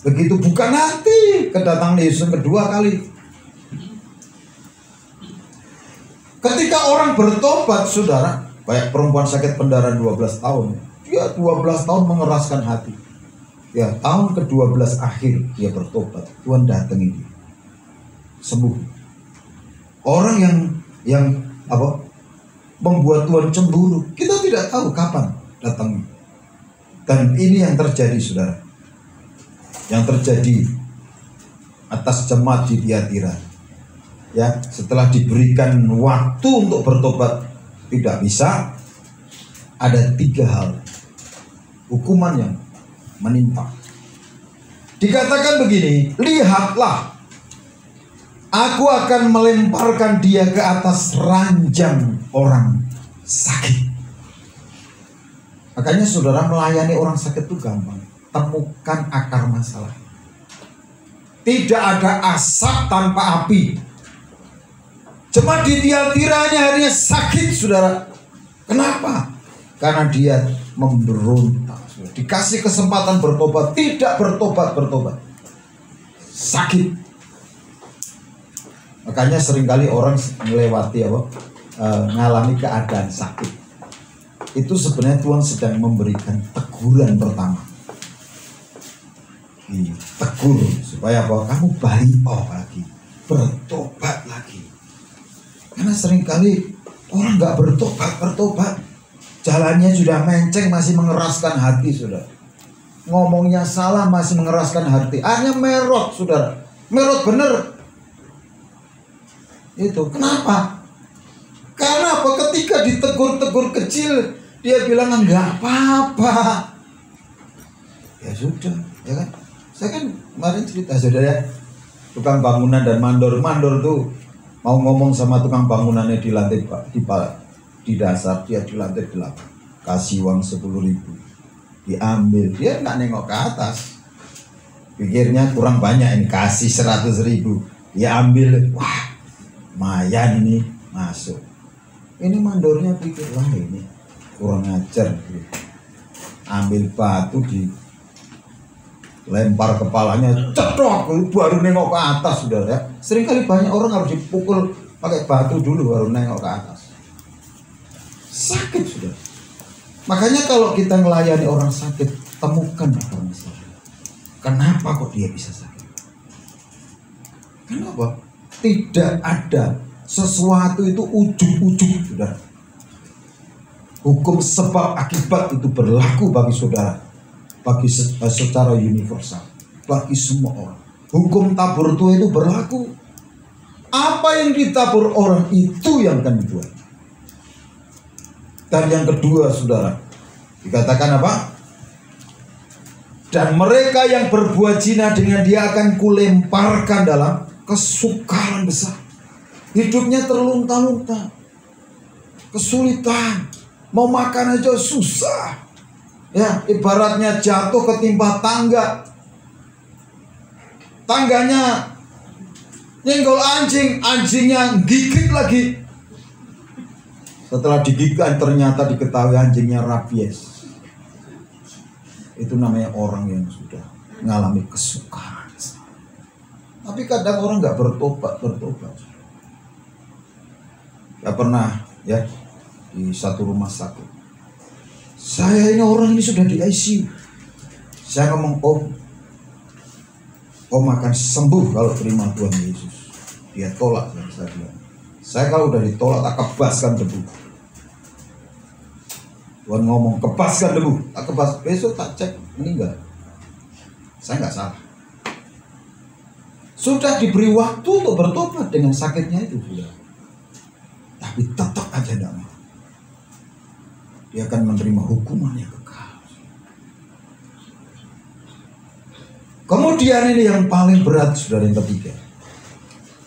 Begitu bukan nanti kedatangan Yesus kedua kali. Ketika orang bertobat, saudara, kayak perempuan sakit pendarahan 12 tahun, dia 12 tahun mengeraskan hati. Ya, tahun ke-12 akhir dia bertobat. Tuhan datangi dia. Sembuh. Orang yang membuat Tuhan cemburu, kita tidak tahu kapan datangnya. Dan ini yang terjadi, saudara. Yang terjadi atas jemaat di Tiatira. Ya, setelah diberikan waktu untuk bertobat tidak bisa, ada 3 hal hukuman yang menimpa. Dikatakan begini, lihatlah, aku akan melemparkan dia ke atas ranjang orang sakit. Makanya saudara, melayani orang sakit itu gampang. Temukan akar masalah. Tidak ada asap tanpa api. Jemaat di Tiatira hanya sakit, saudara. Kenapa? Karena dia memberontak. Dikasih kesempatan bertobat, tidak bertobat. Sakit. Makanya seringkali orang melewati mengalami keadaan sakit. Itu sebenarnya Tuhan sedang memberikan teguran pertama. Tegur supaya kamu balik lagi, bertobat lagi. Karena seringkali orang nggak bertobat. Jalannya sudah menceng, masih mengeraskan hati, saudara. Ngomongnya salah, masih mengeraskan hati. Akhirnya merot, saudara. Merot bener. Itu kenapa? Karena ketika ditegur-tegur kecil, dia bilang enggak apa-apa. Ya sudah, ya kan? Saya kan kemarin cerita, saudara, ya. Tukang bangunan dan mandor tuh mau ngomong sama tukang bangunannya di lantai di dasar, dia di lantai 8, kasih uang 10.000, diambil, dia nggak nengok ke atas, pikirnya kurang banyak ini, kasih 100.000, dia ambil, wah lumayan ini, masuk. Ini mandornya pikir, wah ini kurang ajar, ambil batu dilempar kepalanya, cetok, baru nengok ke atas, saudara. Seringkali banyak orang harus dipukul pakai batu dulu baru nengok ke atas. Sakit, sudah. Makanya kalau kita melayani orang sakit, temukan akar masalah. Kenapa kok dia bisa sakit? Kenapa? Tidak ada sesuatu itu ujung-ujung, saudara. Hukum sebab akibat itu berlaku bagi saudara, bagi secara universal, bagi semua orang. Hukum tabur tuai itu berlaku. Apa yang ditabur orang itu yang akan dibuat. Dan yang kedua, saudara, dikatakan apa? Dan mereka yang berbuat zina dengan dia akan kulemparkan dalam kesukaran besar. Hidupnya terlunta-lunta, kesulitan, mau makan aja susah. Ya, ibaratnya jatuh ketimpa tangga. Tangganya nyenggol anjing, anjingnya gigit lagi. Setelah digigit ternyata diketahui anjingnya rabies. Itu namanya orang yang sudah mengalami kesukaran. Tapi kadang orang nggak bertobat. Ya pernah ya di satu rumah sakit. Saya ini orang ini sudah di ICU. Saya ngomong, Om akan sembuh kalau terima Tuhan Yesus. Dia tolak, saya bilang. Saya kalau udah ditolak tak kebaskan debu. Tuhan ngomong kebaskan debu, tak kebas. Besok tak cek meninggal. Saya nggak salah. Sudah diberi waktu untuk bertobat dengan sakitnya itu, sudah. Tapi tetap aja tidak mau. Dia akan menerima hukuman yang kekal. Kemudian ini yang paling berat, saudara, yang ketiga.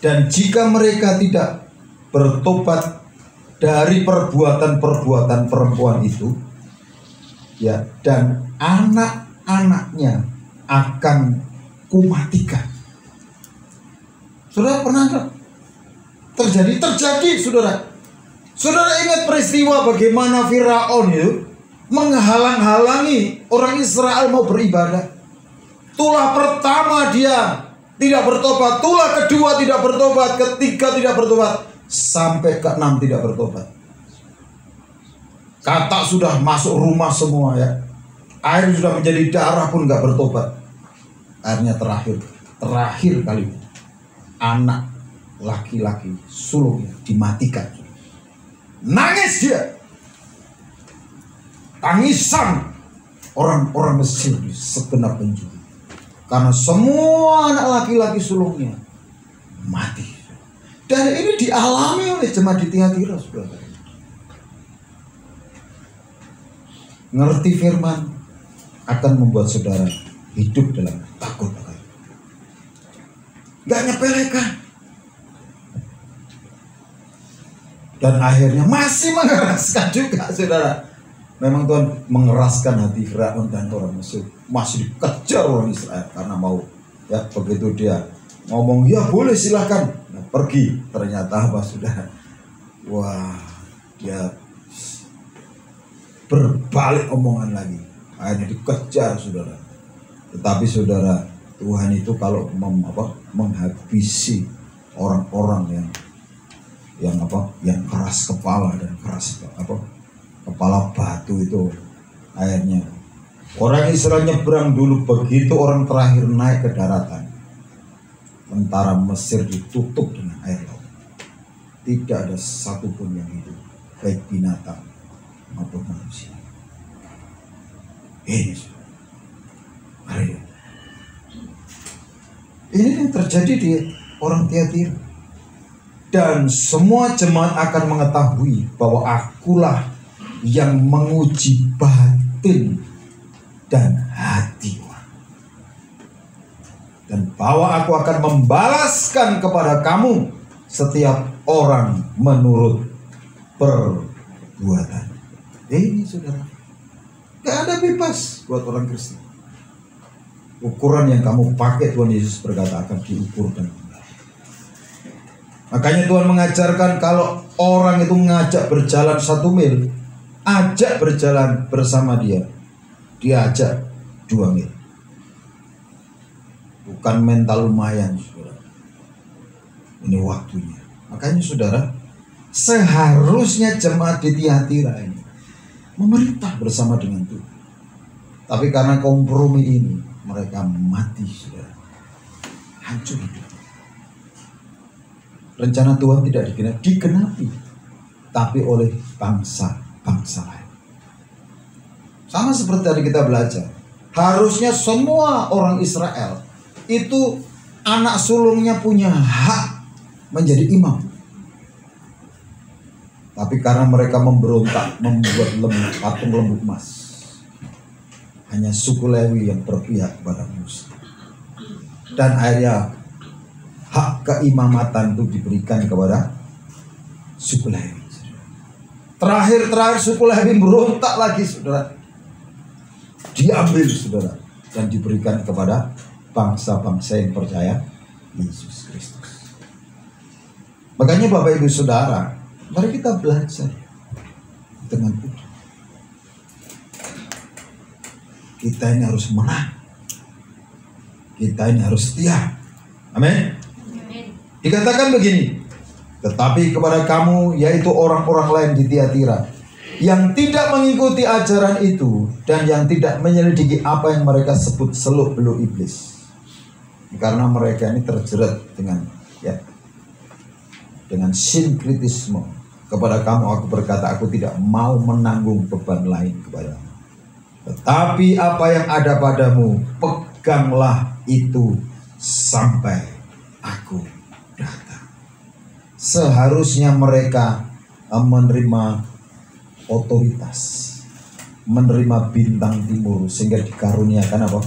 Dan jika mereka tidak bertobat dari perbuatan-perbuatan perempuan itu, ya, dan anak-anaknya akan kumatikan. Saudara pernah nggak terjadi, saudara? Saudara ingat peristiwa bagaimana Firaun itu menghalang-halangi orang Israel mau beribadah. Tulah pertama dia tidak bertobat, tulah kedua tidak bertobat, ketiga tidak bertobat, sampai ke-6 tidak bertobat. Kata sudah masuk rumah semua, ya. Air sudah menjadi darah pun nggak bertobat. Akhirnya terakhir kali anak laki-laki sulungnya dimatikan. Nangis dia. Tangisan orang-orang Mesir di segenap penjuru. Karena semua anak laki-laki sulungnya mati. Dan ini dialami oleh jemaat di Tiatira, saudara. Ngerti firman akan membuat saudara hidup dalam takut akan. Gak nyepelekan. Dan akhirnya masih mengeraskan juga, saudara. Memang Tuhan mengeraskan hati Firaun dan orang Mesir. Masih dikejar orang Israel karena mau. Ya, begitu dia ngomong, ya boleh silahkan. Nah, pergi. Ternyata apa, saudara? Wah, dia berbalik omongan lagi. Akhirnya dikejar, saudara. Tetapi saudara, Tuhan itu kalau menghabisi orang-orang yang keras kepala dan keras kepala batu itu, akhirnya orang Israel nyebrang dulu. Begitu orang terakhir naik ke daratan, tentara Mesir ditutup dengan air laut. Tidak ada satupun yang hidup, baik binatang maupun manusia. Ini yang terjadi di orang Tiatira. Dan semua jemaat akan mengetahui bahwa akulah yang menguji batin dan hati orang. Dan bahwa aku akan membalaskan kepada kamu setiap orang menurut perbuatan. Ini saudara, gak ada bebas buat orang Kristen. Ukuran yang kamu pakai, Tuhan Yesus berkata, akan diukur dan kembali. Makanya Tuhan mengajarkan kalau orang itu ngajak berjalan 1 mil, ajak berjalan bersama dia. Dia ajak 2 mil. Bukan mental lumayan, saudara. Ini waktunya. Makanya saudara, seharusnya jemaat di Tiatira ini memerintah bersama dengan Tuhan. Tapi karena kompromi ini, mereka mati, saudara. Hancur hidup. Rencana Tuhan tidak digenapi, tapi oleh bangsa-bangsa lain. Sama seperti tadi kita belajar, harusnya semua orang Israel itu anak sulungnya punya hak menjadi imam. Tapi karena mereka memberontak, membuat patung lembu emas, hanya suku Lewi yang berpihak kepada Musa. Dan akhirnya hak keimamatan itu diberikan kepada suku Lewi. Terakhir suku Lewi berontak lagi, saudara. Diambil, saudara, dan diberikan kepada bangsa-bangsa yang percaya Yesus Kristus. Makanya Bapak Ibu Saudara, mari kita belajar dengan utuh. Kita ini harus menang. Kita ini harus setia. Amin. Dikatakan begini, tetapi kepada kamu, yaitu orang-orang lain di Tiatira, yang tidak mengikuti ajaran itu dan yang tidak menyelidiki apa yang mereka sebut seluk-beluk iblis. Karena mereka ini terjerat dengan sinkritisme. Kepada kamu aku berkata, aku tidak mau menanggung beban lain kepadamu. Tetapi apa yang ada padamu, peganglah itu sampai aku datang. Seharusnya mereka menerima otoritas, menerima bintang timur, sehingga dikaruniakan apa?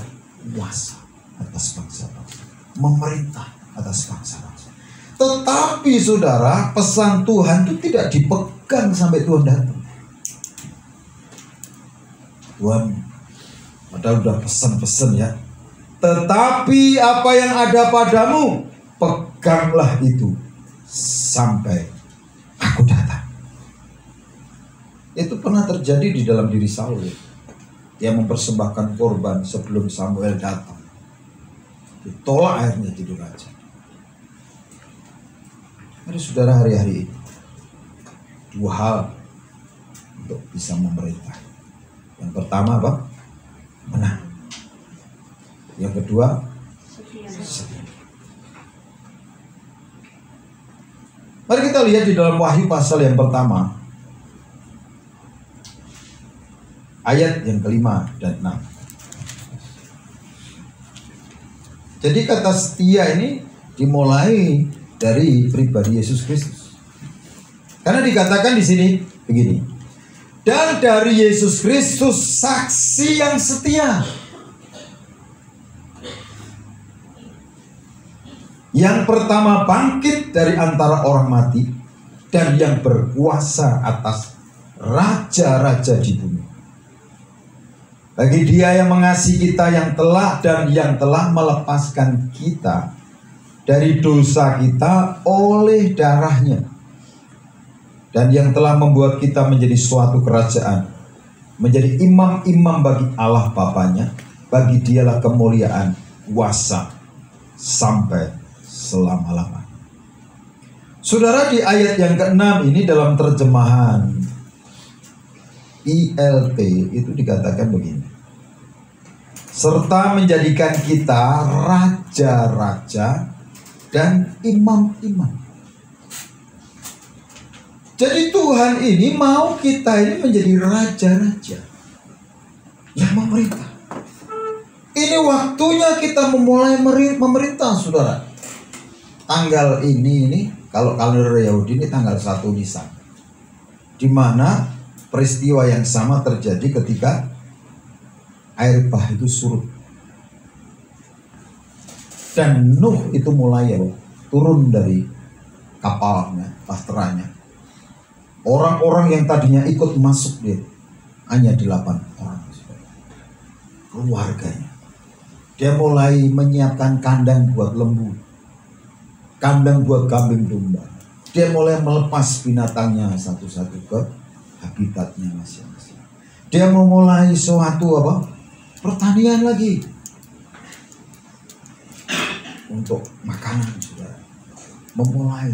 Kuasa atas bangsa-bangsa, memerintah atas bangsa-bangsa. Tetapi saudara, pesan Tuhan itu tidak dipegang sampai Tuhan datang. Tuhan padahal udah pesan-pesan ya. Tetapi apa yang ada padamu, peganglah itu sampai aku datang. Itu pernah terjadi di dalam diri Saul. Dia mempersembahkan korban sebelum Samuel datang. Ditolak akhirnya jadi raja. Ada saudara, hari-hari ini 2 hal untuk bisa memerintah. Yang pertama apa? menang. Yang kedua, setia. Mari kita lihat di dalam Wahyu pasal yang pertama, ayat yang kelima dan 6. Jadi kata setia ini dimulai dari pribadi Yesus Kristus. Karena dikatakan di sini begini. Dan dari Yesus Kristus saksi yang setia, yang pertama bangkit dari antara orang mati dan yang berkuasa atas raja-raja di bumi. Bagi Dia yang mengasihi kita yang telah melepaskan kita dari dosa kita oleh darahnya, dan yang telah membuat kita menjadi suatu kerajaan, menjadi imam-imam bagi Allah Bapanya. Bagi Dialah kemuliaan, kuasa sampai selama-lamanya. Saudara, di ayat yang ke-6 ini dalam terjemahan ILT itu dikatakan begini. Serta menjadikan kita raja-raja dan imam-imam. Jadi Tuhan ini mau kita ini menjadi raja-raja yang memerintah. Ini waktunya kita memulai memerintah, saudara. Tanggal ini kalau kalender Yahudi ini tanggal 1 Nisan, di mana peristiwa yang sama terjadi ketika air bah itu surut dan Nuh itu mulai turun dari kapalnya, bahteranya. Orang-orang yang tadinya ikut masuk dia hanya 8 orang, keluarganya. Dia mulai menyiapkan kandang buat lembu, kandang buat kambing domba. Dia mulai melepas binatangnya satu-satu ke habitatnya masing-masing. Dia memulai suatu pertanian lagi untuk makanan, saudara. Memulai.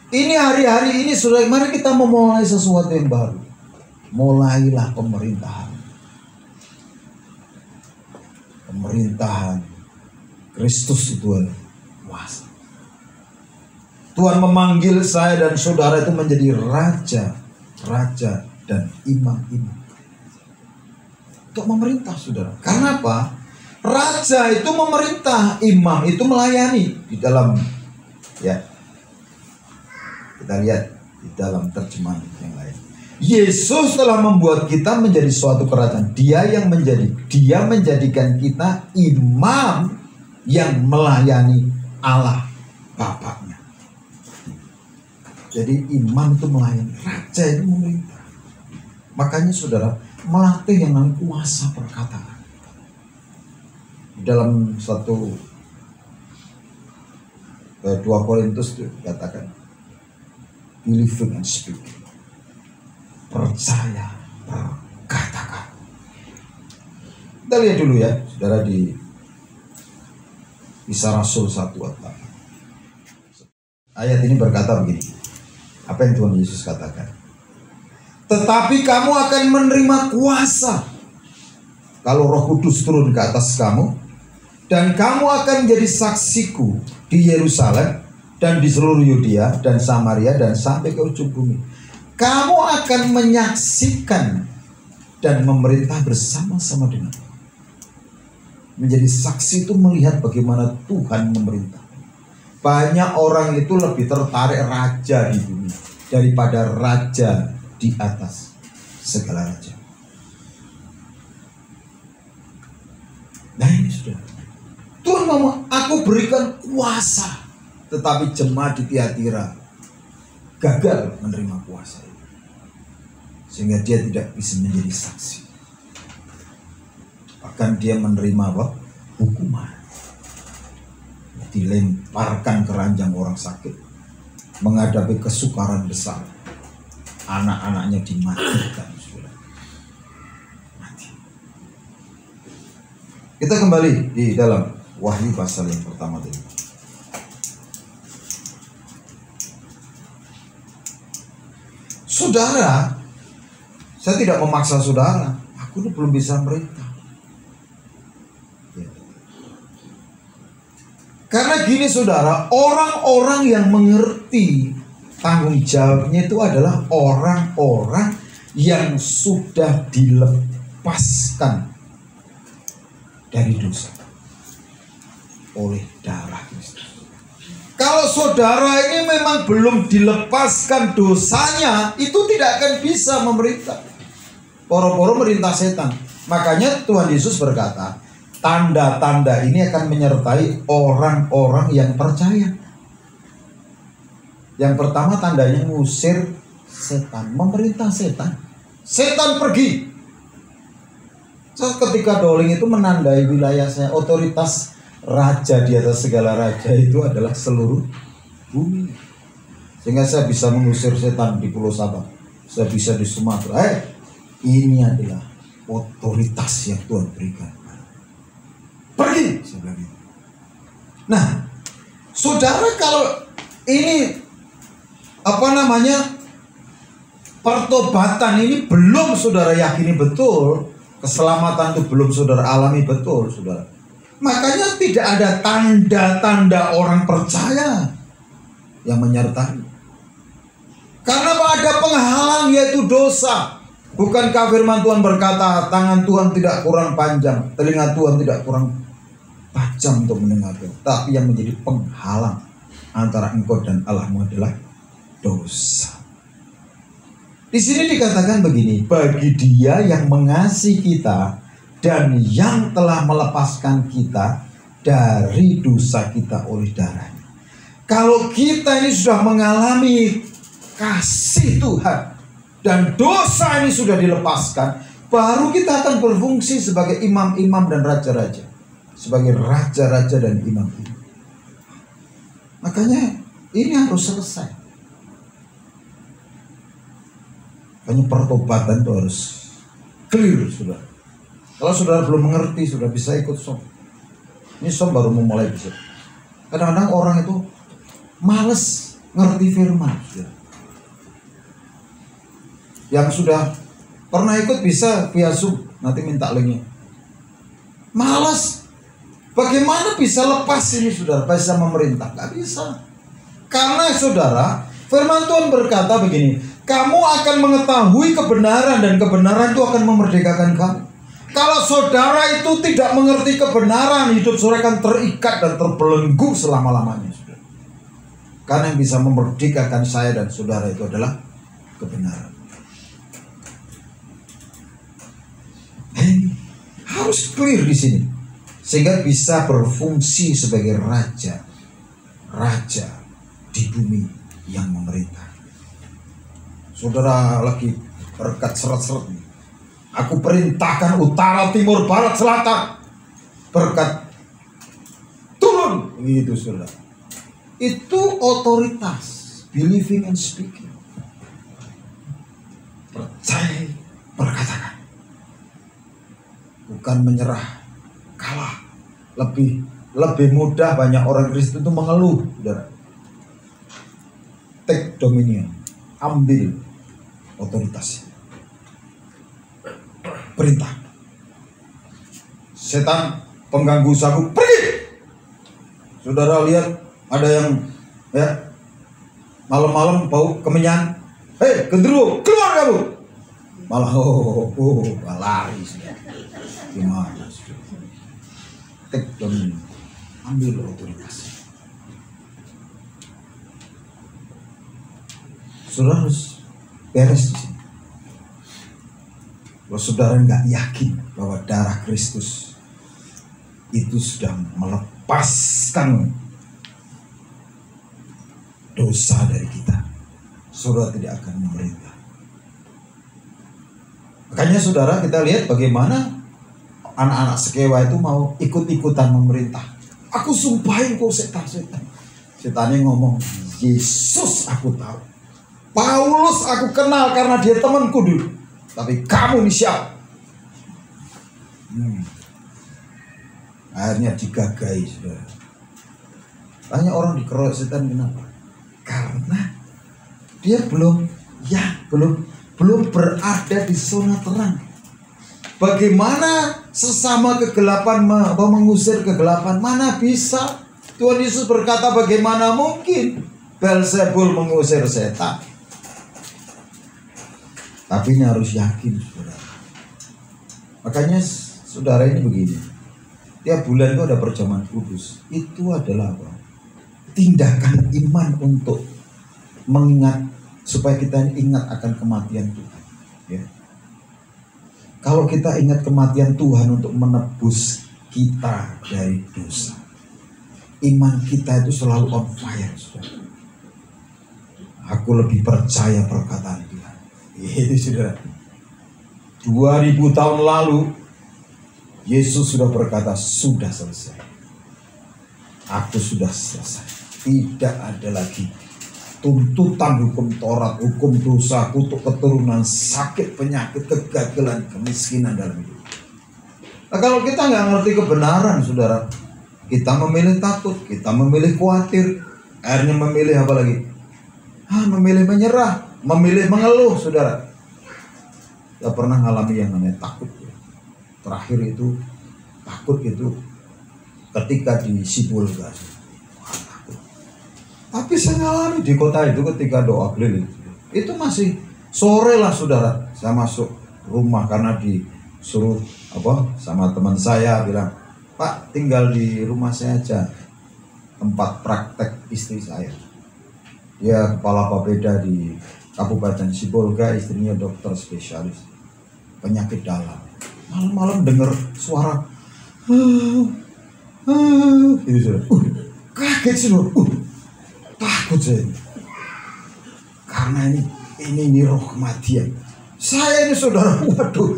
Ini hari-hari ini, saudara, mari kita memulai sesuatu yang baru. Mulailah pemerintahan. Pemerintahan Kristus itu kuasa. Tuhan memanggil saya dan saudara itu menjadi raja dan imam-imam. Untuk memerintah, saudara. Karena apa? Raja itu memerintah, imam itu melayani. Di dalam, ya, kita lihat di dalam terjemahan yang lain. Yesus telah membuat kita menjadi suatu kerajaan. Dia menjadikan kita imam yang melayani Allah Bapaknya. Jadi imam itu melayani, raja itu memerintah. Makanya saudara, melatih yang namanya kuasa perkataan. Dalam 2 Korintus itu dikatakan believing and speaking. Percaya, berkatakan. Kita lihat dulu ya, saudara, di Kisah Rasul 1 ayat ini berkata begini. Apa yang Tuhan Yesus katakan? Tetapi kamu akan menerima kuasa kalau Roh Kudus turun ke atas kamu, dan kamu akan menjadi saksiku di Yerusalem dan di seluruh Yudea dan Samaria dan sampai ke ujung bumi. Kamu akan menyaksikan dan memerintah bersama-sama dengan aku. Menjadi saksi itu melihat bagaimana Tuhan memerintah. Banyak orang itu lebih tertarik raja di bumi daripada raja di atas segala raja. Nah ini sudah. Tuhan mau aku berikan kuasa, tetapi jemaat di Tiatira gagal menerima kuasa itu, sehingga dia tidak bisa menjadi saksi. Bahkan dia menerima hukuman, dilemparkan ke ranjang orang sakit, menghadapi kesukaran besar, anak-anaknya dimatikan. Mati. Kita kembali di dalam Wahyu pasal yang pertama tadi. Saudara, saya tidak memaksa saudara. Aku ini belum bisa merintah. gini saudara, orang-orang yang mengerti tanggung jawabnya itu adalah orang-orang yang sudah dilepaskan dari dosa oleh darah Kristus. Kalau saudara ini memang belum dilepaskan dosanya, itu tidak akan bisa memerintah. Poro-poro merintah setan. Makanya Tuhan Yesus berkata, tanda-tanda ini akan menyertai orang-orang yang percaya. Yang pertama tandanya ngusir setan, memerintah setan. Setan pergi. Ketika Doling itu menandai wilayah saya, otoritas raja di atas segala raja itu adalah seluruh bumi. Sehingga saya bisa mengusir setan di Pulau Sabah, saya bisa di Sumatera. Ini adalah otoritas yang Tuhan berikan. Pergi, saya bilang gitu. Nah, saudara, kalau ini pertobatan ini belum saudara yakini betul, keselamatan itu belum saudara alami betul, saudara, makanya tidak ada tanda-tanda orang percaya yang menyertai. Karena ada penghalang, yaitu dosa. Bukankah firman Tuhan berkata, tangan Tuhan tidak kurang panjang, telinga Tuhan tidak kurang tajam untuk mendengar, tapi yang menjadi penghalang antara engkau dan Allahmu adalah dosa. Di sini dikatakan begini, bagi Dia yang mengasihi kita dan yang telah melepaskan kita dari dosa kita oleh darahnya. Kalau kita ini sudah mengalami kasih Tuhan dan dosa ini sudah dilepaskan, baru kita akan berfungsi sebagai imam-imam dan raja-raja, sebagai raja-raja dan imam-imam. Makanya ini harus selesai. Makanya pertobatan itu harus clear, saudara. Kalau saudara belum mengerti, sudah bisa ikut som. Ini som baru memulai bisa. Kadang-kadang orang itu males ngerti firman, saudara. Yang sudah pernah ikut bisa via Zoom, nanti minta linknya. Males. Bagaimana bisa lepas ini, saudara? Bisa memerintah? Gak bisa. Karena saudara, firman Tuhan berkata begini, kamu akan mengetahui kebenaran dan kebenaran itu akan memerdekakan kamu. Kalau saudara itu tidak mengerti kebenaran, hidup saudara akan terikat dan terbelenggu selama-lamanya, saudara. Karena yang bisa memerdekakan saya dan saudara itu adalah kebenaran. Harus clear di sini, sehingga bisa berfungsi sebagai raja di bumi yang memerintah. Saudara lagi berkat seret-seret, aku perintahkan utara, timur, barat, selatan, berkat turun, gitu saudara. Itu otoritas, believing and speaking. Percaya, berkatakan. Bukan menyerah, kalah. Lebih mudah banyak orang Kristen itu mengeluh, saudara. Take dominion, ambil otoritas, perintah. Setan pengganggu usahaku, pergi. Saudara lihat ada yang malam-malam bau kemenyan, hei gendruwo, keluar kamu. Malah lari. Gimana? Take dominion, ambil otoritas. Saudara harus beres di sini. Kalau saudara nggak yakin bahwa darah Kristus itu sudah melepaskan dosa dari kita, saudara tidak akan memerintah. Makanya saudara, kita lihat bagaimana anak-anak Skewa itu mau ikut-ikutan memerintah. Aku sumpahin kau setan-setan. Setannya ngomong, Yesus aku tahu, Paulus aku kenal karena dia temanku dulu, tapi kamu ini siapa? Akhirnya digagai, saudara. Banyak orang dikeroyok setan, kenapa? Karena dia belum berada di zona terang. Bagaimana sesama kegelapan mengusir kegelapan? Mana bisa? Tuhan Yesus berkata, bagaimana mungkin Beelzebul mengusir setan? Tapi ini harus yakin, saudara. Makanya saudara ini begini, tiap bulan itu ada perjamuan kudus. Itu adalah apa? Tindakan iman untuk mengingat, supaya kita ingat akan kematian Tuhan. Ya. Kalau kita ingat kematian Tuhan untuk menebus kita dari dosa, iman kita itu selalu on fire, saudara. Aku lebih percaya perkataan Tuhan. Itu saudara. 2000 tahun lalu Yesus sudah berkata, sudah selesai. Aku sudah selesai. Tidak ada lagi tuntutan hukum Taurat, hukum dosa, kutuk keturunan, sakit, penyakit, kegagalan, kemiskinan dalam hidup. Nah, kalau kita nggak ngerti kebenaran, saudara, kita memilih takut, kita memilih khawatir, akhirnya memilih apa lagi? Memilih menyerah, memilih mengeluh, saudara. Gak pernah ngalami yang namanya takut. Terakhir itu takut itu ketika di Sibolga. Tapi saya ngalami di kota itu ketika doa keliling. Itu masih sore lah, saudara. Saya masuk rumah karena disuruh sama teman saya, bilang, Pak, tinggal di rumah saya aja, tempat praktek istri saya. Dia kepala bapeda di Kabupaten Sibolga, istrinya dokter spesialis penyakit dalam. Malam-malam dengar suara itu, saudara. Kaget, saudara. Takut saya. Karena ini roh kematian. Saya ini, saudara, waduh,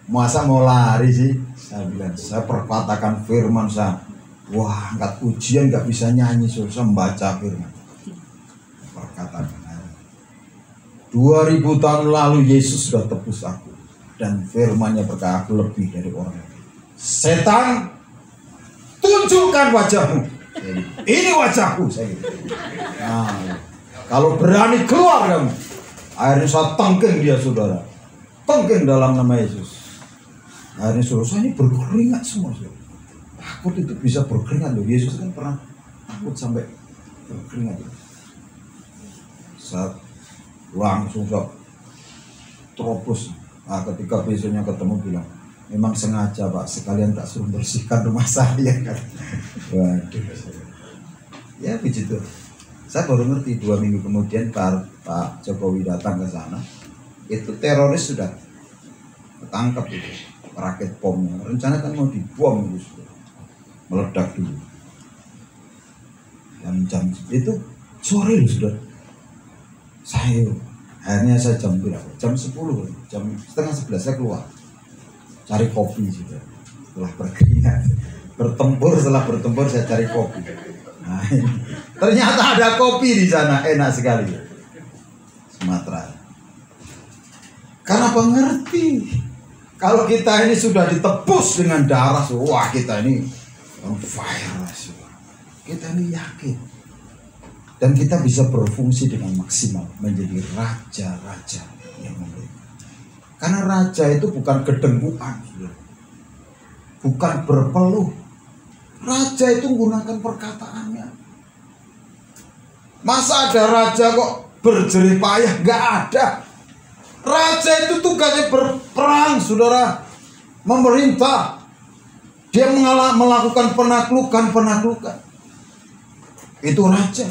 masa mau lari sih? Saya bilang, saya perkatakan firman saya. Wah, angkat ujian nggak bisa nyanyi, saya membaca firman. Perkataan 2000 tahun lalu Yesus sudah tebus aku, dan firman-Nya berkata, aku lebih dari orang lain. Setan, tunjukkan wajahmu. Ini wajahku, saya gitu. Nah, kalau berani keluar kamu, akhirnya saya tengking dia, saudara. Tengking dalam nama Yesus. Akhirnya saudara, saya ini berkeringat semua, saudara. Takut itu bisa berkeringat loh. Yesus kan pernah takut sampai berkeringat. Saat langsung terobos. Nah, ketika besoknya ketemu bilang, memang sengaja Pak, sekalian tak suruh bersihkan rumah saya kan. Waduh. Ya begitu. Saya baru ngerti 2 minggu kemudian Pak Jokowi datang ke sana. Itu teroris sudah ketangkap itu, rakit bomnya. Rencana kan mau dibom itu, meledak dulu. Dan jam itu sore loh, sudah. Akhirnya saya jam 10, jam setengah 11 saya keluar cari kopi juga. Setelah berkeringat, setelah bertempur saya cari kopi. Nah, ternyata ada kopi di sana, enak sekali. Sumatera. Karena pengerti, kalau kita ini sudah ditebus dengan darah, wah kita ini on fire, kita ini yakin. Dan kita bisa berfungsi dengan maksimal menjadi raja-raja yang mulia. Karena raja itu bukan kedengkuan, bukan berpeluh. Raja itu menggunakan perkataannya. Masa ada raja kok berjerih payah? Gak ada. Raja itu tugasnya berperang, saudara, memerintah. Dia melakukan penaklukan. Itu raja.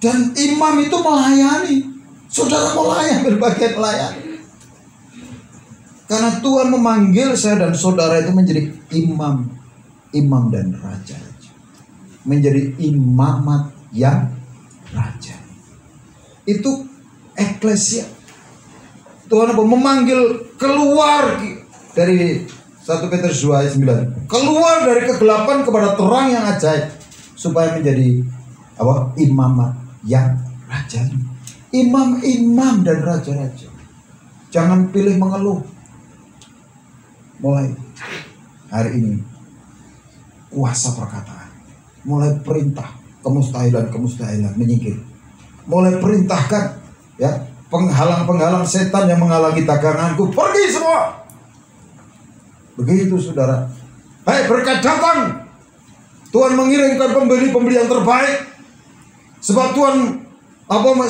Dan imam itu melayani. Saudara melayani, berbagai melayani. Karena Tuhan memanggil saya dan saudara itu menjadi imam dan raja. Menjadi imamat yang raja. Itu eklesia. Tuhan memanggil keluar dari 1 Petrus 2 ayat 9. Keluar dari kegelapan kepada terang yang ajaib. Supaya menjadi imamat yang raja. Imam-imam dan raja-raja. Jangan pilih mengeluh. Mulai hari ini kuasa perkataan. Mulai perintah kemustahilan menyingkir. Mulai perintahkan penghalang-penghalang setan yang menghalangi daganganku, pergi semua. Begitu, saudara. Hei, berkat datang. Tuhan mengirimkan pembeli-pembeli yang terbaik. Sebab Tuhan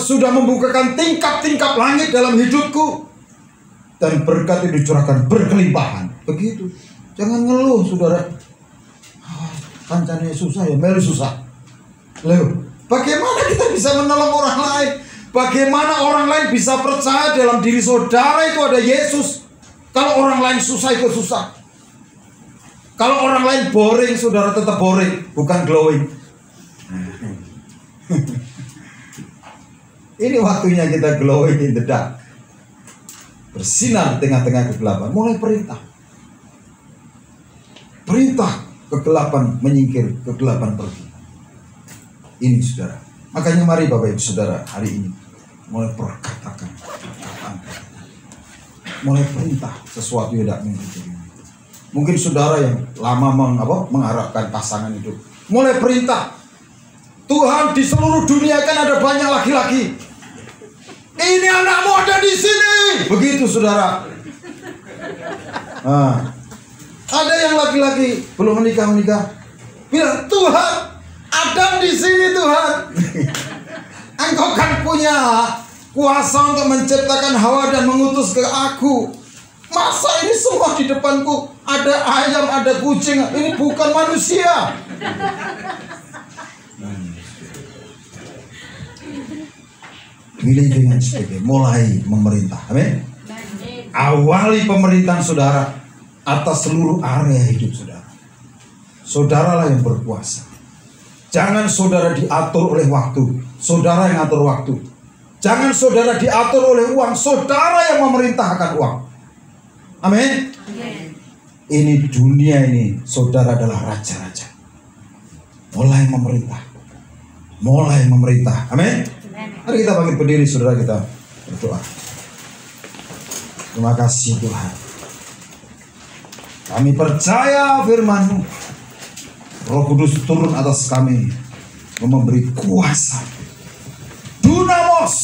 sudah membukakan tingkap-tingkap langit dalam hidupku. Dan berkat itu dicurahkan berkelimpahan. Begitu. Jangan ngeluh, saudara. Kancane susah ya, melu susah. Lalu, bagaimana kita bisa menolong orang lain? Bagaimana orang lain bisa percaya dalam diri saudara itu ada Yesus? Kalau orang lain susah ikut susah. Kalau orang lain boring, saudara tetap boring, bukan glowing. Ini waktunya kita glowing in the dark. Bersinar di tengah-tengah kegelapan. Mulai perintah. Perintah kegelapan menyingkir, kegelapan pergi. Ini saudara. Makanya mari Bapak Ibu Saudara hari ini mulai perkatakan. Mulai perintah sesuatu yang tidak mungkin. Mungkin saudara yang lama mengharapkan pasangan hidup. Mulai perintah. Tuhan, di seluruh dunia kan ada banyak laki-laki. Ini anakmu ada di sini. Begitu saudara. Nah, ada yang laki-laki belum menikah. Bilang, Tuhan, Adam di sini Tuhan. Engkau kan punya kuasa untuk menciptakan Hawa dan mengutus ke aku. Masa ini semua di depanku ada ayam, ada kucing. Ini bukan manusia. Pilih dengan sebagai mulai memerintah. Amin. Awali pemerintahan saudara atas seluruh area hidup saudara. Saudaralah yang berkuasa. Jangan saudara diatur oleh waktu. Saudara yang atur waktu. Jangan saudara diatur oleh uang. Saudara yang memerintahkan uang. Amin. Ini dunia ini, saudara adalah raja-raja. Mulai memerintah. Mulai memerintah. Amin. Mari kita bangkit berdiri, saudara, kita berdoa. Terima kasih Tuhan. Kami percaya firman-Mu. Roh Kudus turun atas kami, memberi kuasa, dunamos,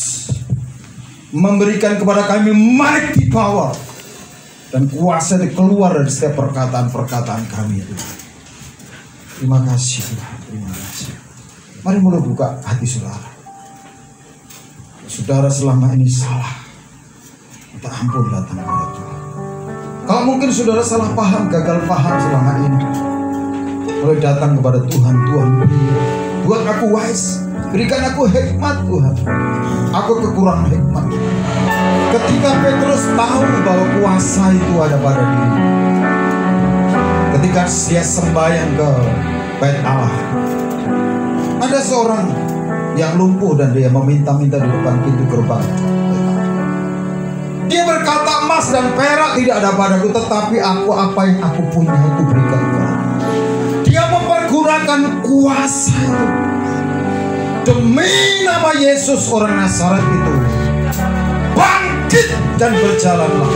memberikan kepada kami mighty power, dan kuasa yang keluar dari setiap perkataan-perkataan kami itu. Terima kasih Tuhan, terima kasih. Mari mulai buka hati saudara. Saudara selama ini salah, minta ampun datang kepada Tuhan. Kalau mungkin saudara salah paham, gagal paham selama ini, mulai datang kepada Tuhan. Tuhan, buat aku wise, berikan aku hikmat Tuhan. Aku kekurangan hikmat. Ketika Petrus tahu bahwa kuasa itu ada pada diri, ketika dia sembahyang ke bait Allah, ada seorang yang lumpuh dan dia meminta-minta di depan pintu gerbang. Dia berkata, emas dan perak tidak ada padaku, tetapi apa yang aku punya itu berikan kepadamu. Dia mempergunakan kuasa itu demi nama Yesus orang Nazaret itu. Bangkit dan berjalanlah.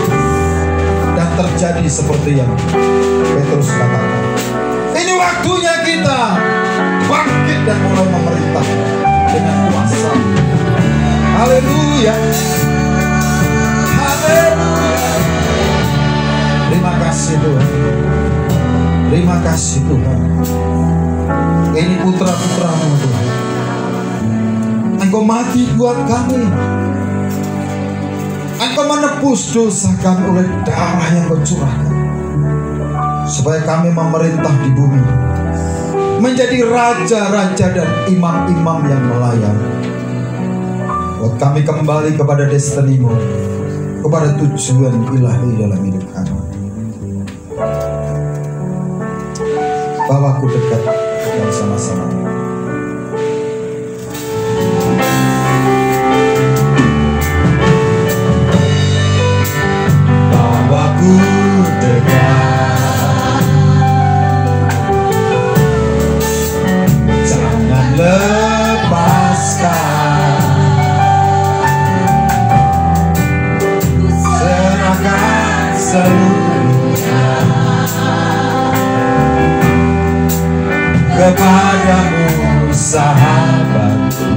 Dan terjadi seperti yang Petrus katakan. Ini waktunya kita bangkit dan mulai memerintah dengan kuasa. Haleluya. Haleluya. Terima kasih Tuhan. Terima kasih Tuhan. Ini putra-putramu Tuhan. Engkau mati buat kami. Engkau menebus dosa kami oleh darah yang Kau curahkan, supaya kami memerintah di bumi, menjadi raja-raja dan imam-imam yang melayani. Buat kami kembali kepada destiny-Mu, kepada tujuan ilahi dalam hidup kami. Bawaku dekat dan sama-sama. Bawaku dekat, jangan lepaskan, serahkan seluruhnya kepadamu sahabatku.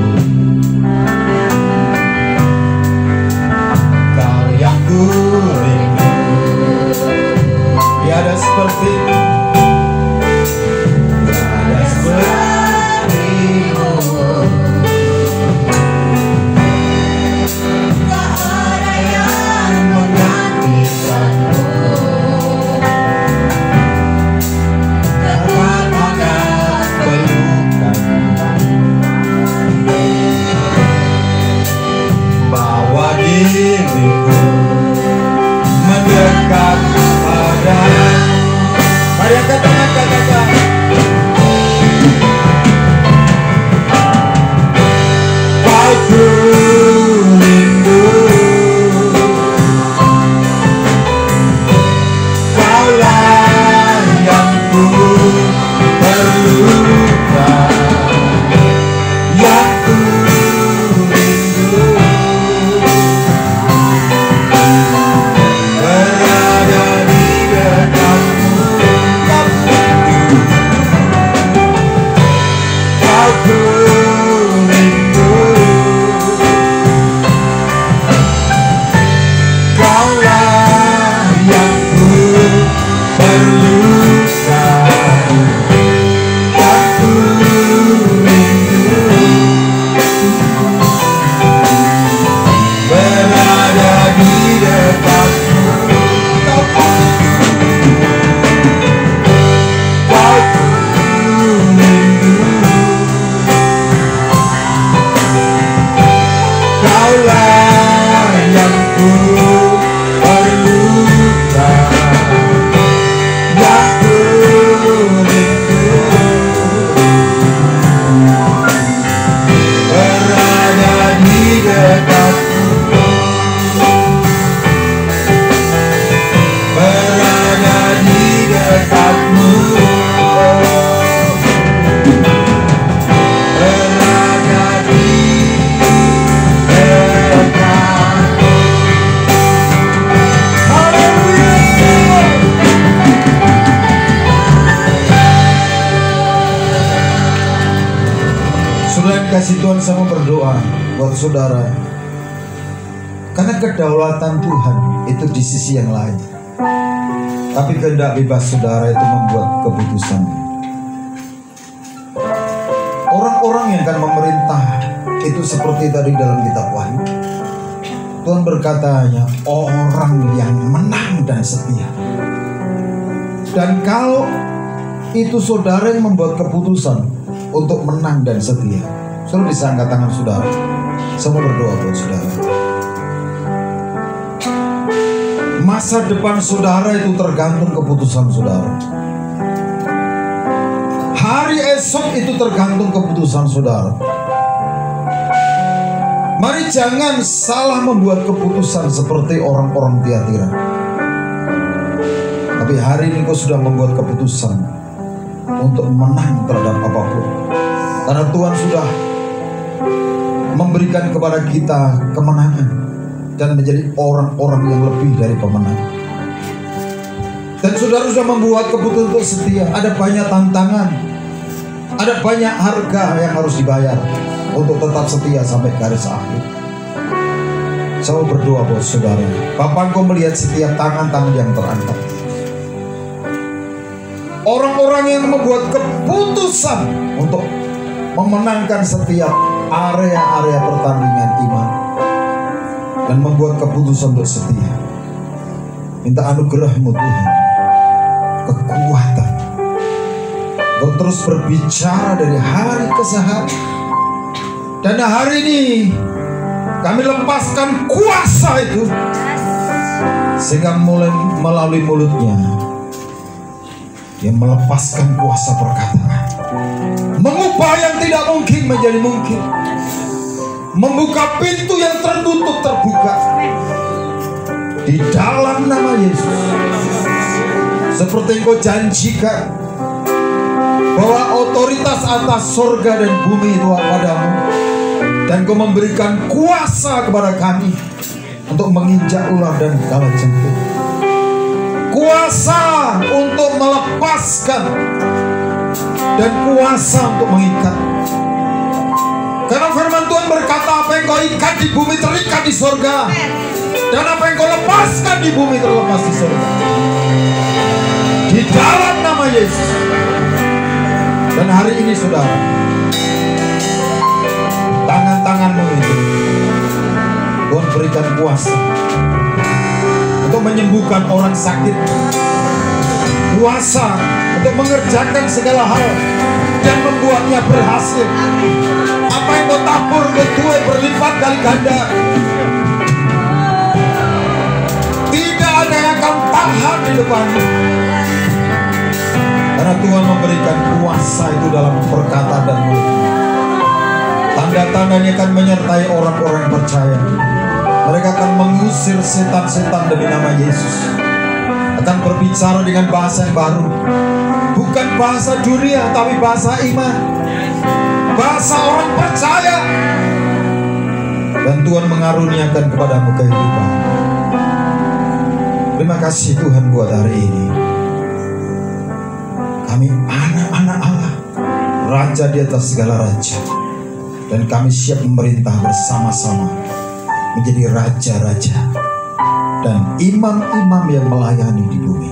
Kau yang ku rindu, tiada seperti, tiada kasih Tuhan, saya mau berdoa buat saudara. Karena kedaulatan Tuhan itu di sisi yang lain. Tapi kehendak bebas saudara itu membuat keputusan. Orang-orang yang akan memerintah itu seperti tadi dalam kitab Wahyu. Tuhan berkatanya, orang yang menang dan setia. Dan kalau itu saudara yang membuat keputusan untuk menang dan setia, saudara bisa angkat tangan saudara. Saya mau berdoa buat saudara. Masa depan saudara itu tergantung keputusan saudara. Hari esok itu tergantung keputusan saudara. Mari jangan salah membuat keputusan seperti orang-orang Tiatira. Tapi hari ini kau sudah membuat keputusan untuk menang terhadap apapun. Karena Tuhan sudah memberikan kepada kita kemenangan dan menjadi orang-orang yang lebih dari pemenang. Dan saudara sudah membuat keputusan untuk setia. Ada banyak tantangan, ada banyak harga yang harus dibayar untuk tetap setia sampai garis akhir. Saya berdoa buat saudara. Bapa, Engkau melihat setiap tangan-tangan yang terangkat. Orang-orang yang membuat keputusan untuk memenangkan setiap area-area pertandingan iman dan membuat keputusan untuk setia. Minta anugerah-Mu Tuhan, kekuatan. Kau terus berbicara dari hari ke hari. Dan hari ini kami lepaskan kuasa itu, sehingga mulai melalui mulutnya yang melepaskan kuasa perkataan, mengubah yang tidak mungkin menjadi mungkin, membuka pintu yang tertutup terbuka di dalam nama Yesus. Seperti Engkau janjikan bahwa otoritas atas surga dan bumi itu padamu, dan Kau memberikan kuasa kepada kami untuk menginjak ular dan kalajengking, kuasa untuk melepaskan dan kuasa untuk mengikat. Karena firman Tuhan berkata, apa yang Kau ikat di bumi terikat di surga, dan apa yang Kau lepaskan di bumi terlepas di surga. Di dalam nama Yesus. Dan hari ini saudara, tangan-tanganmu itu Tuhan berikan kuasa untuk menyembuhkan orang sakit, kuasa untuk mengerjakan segala hal dan membuatnya berhasil. Apa yang Kau tabur Kau berlipat kali ganda. Tidak ada yang akan tahan di depanmu, karena Tuhan memberikan kuasa itu dalam perkataan dan mulut. Tanda-tandanya akan menyertai orang-orang yang percaya. Mereka akan mengusir setan-setan demi nama Yesus. Akan berbicara dengan bahasa yang baru. Bukan bahasa dunia, tapi bahasa iman. Bahasa orang percaya. Dan Tuhan mengaruniakan kepadamu kehidupan. Terima kasih Tuhan buat hari ini. Kami anak-anak Allah, Raja di atas segala raja. Dan kami siap memerintah bersama-sama menjadi raja-raja dan imam-imam yang melayani di bumi.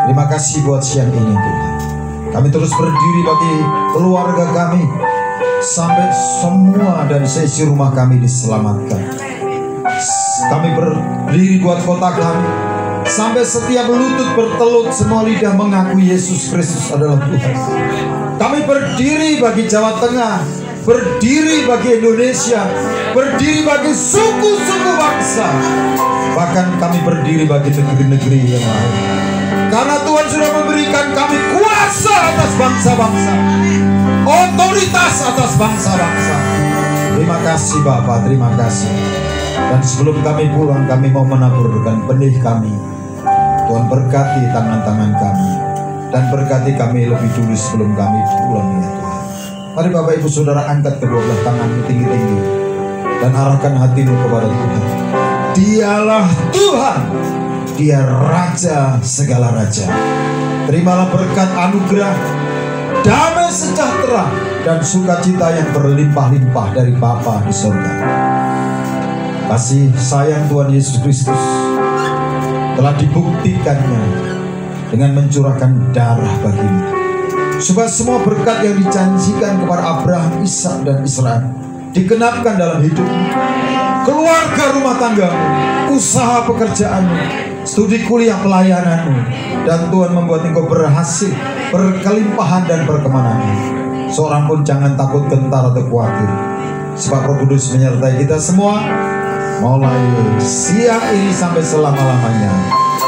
Terima kasih buat siang ini Tuhan. Kami terus berdiri bagi keluarga kami sampai semua dan seisi rumah kami diselamatkan. Kami berdiri buat kota kami sampai setiap lutut bertelut, semua lidah mengakui Yesus Kristus adalah Tuhan. Kami berdiri bagi Jawa Tengah, berdiri bagi Indonesia, berdiri bagi suku-suku bangsa, bahkan kami berdiri bagi negeri-negeri yang lain. Karena Tuhan sudah memberikan kami kuasa atas bangsa-bangsa, otoritas atas bangsa-bangsa. Terima kasih Bapa, terima kasih. Dan sebelum kami pulang, kami mau menaburkan benih kami. Tuhan berkati tangan-tangan kami, dan berkati kami lebih dulu sebelum kami pulang ya Tuhan. Mari Bapak Ibu Saudara angkat kedua belah tanganmu tinggi-tinggi dan arahkan hatimu kepada Tuhan. Dialah Tuhan, Dia Raja segala raja. Terimalah berkat anugerah damai sejahtera dan sukacita yang berlimpah-limpah dari Bapa di surga. Kasih sayang Tuhan Yesus Kristus telah dibuktikannya dengan mencurahkan darah bagimu, supaya semua berkat yang dijanjikan kepada Abraham, Ishak dan Israel digenapkan dalam hidupmu, keluarga rumah tanggamu, usaha pekerjaanmu, studi kuliah pelayananmu, dan Tuhan membuat engkau berhasil, berkelimpahan dan berkemenangan. Seorang pun jangan takut, gentar atau khawatir, sebab Roh Kudus menyertai kita semua mulai siang ini sampai selama-lamanya,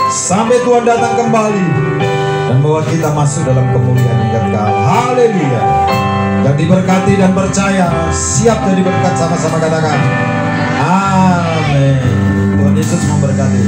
sampai Tuhan datang kembali dan membawa kita masuk dalam kemuliaan yang kekal. Haleluya. Yang diberkati dan percaya siap jadi berkat, sama-sama katakan amin. Tuhan Yesus memberkati.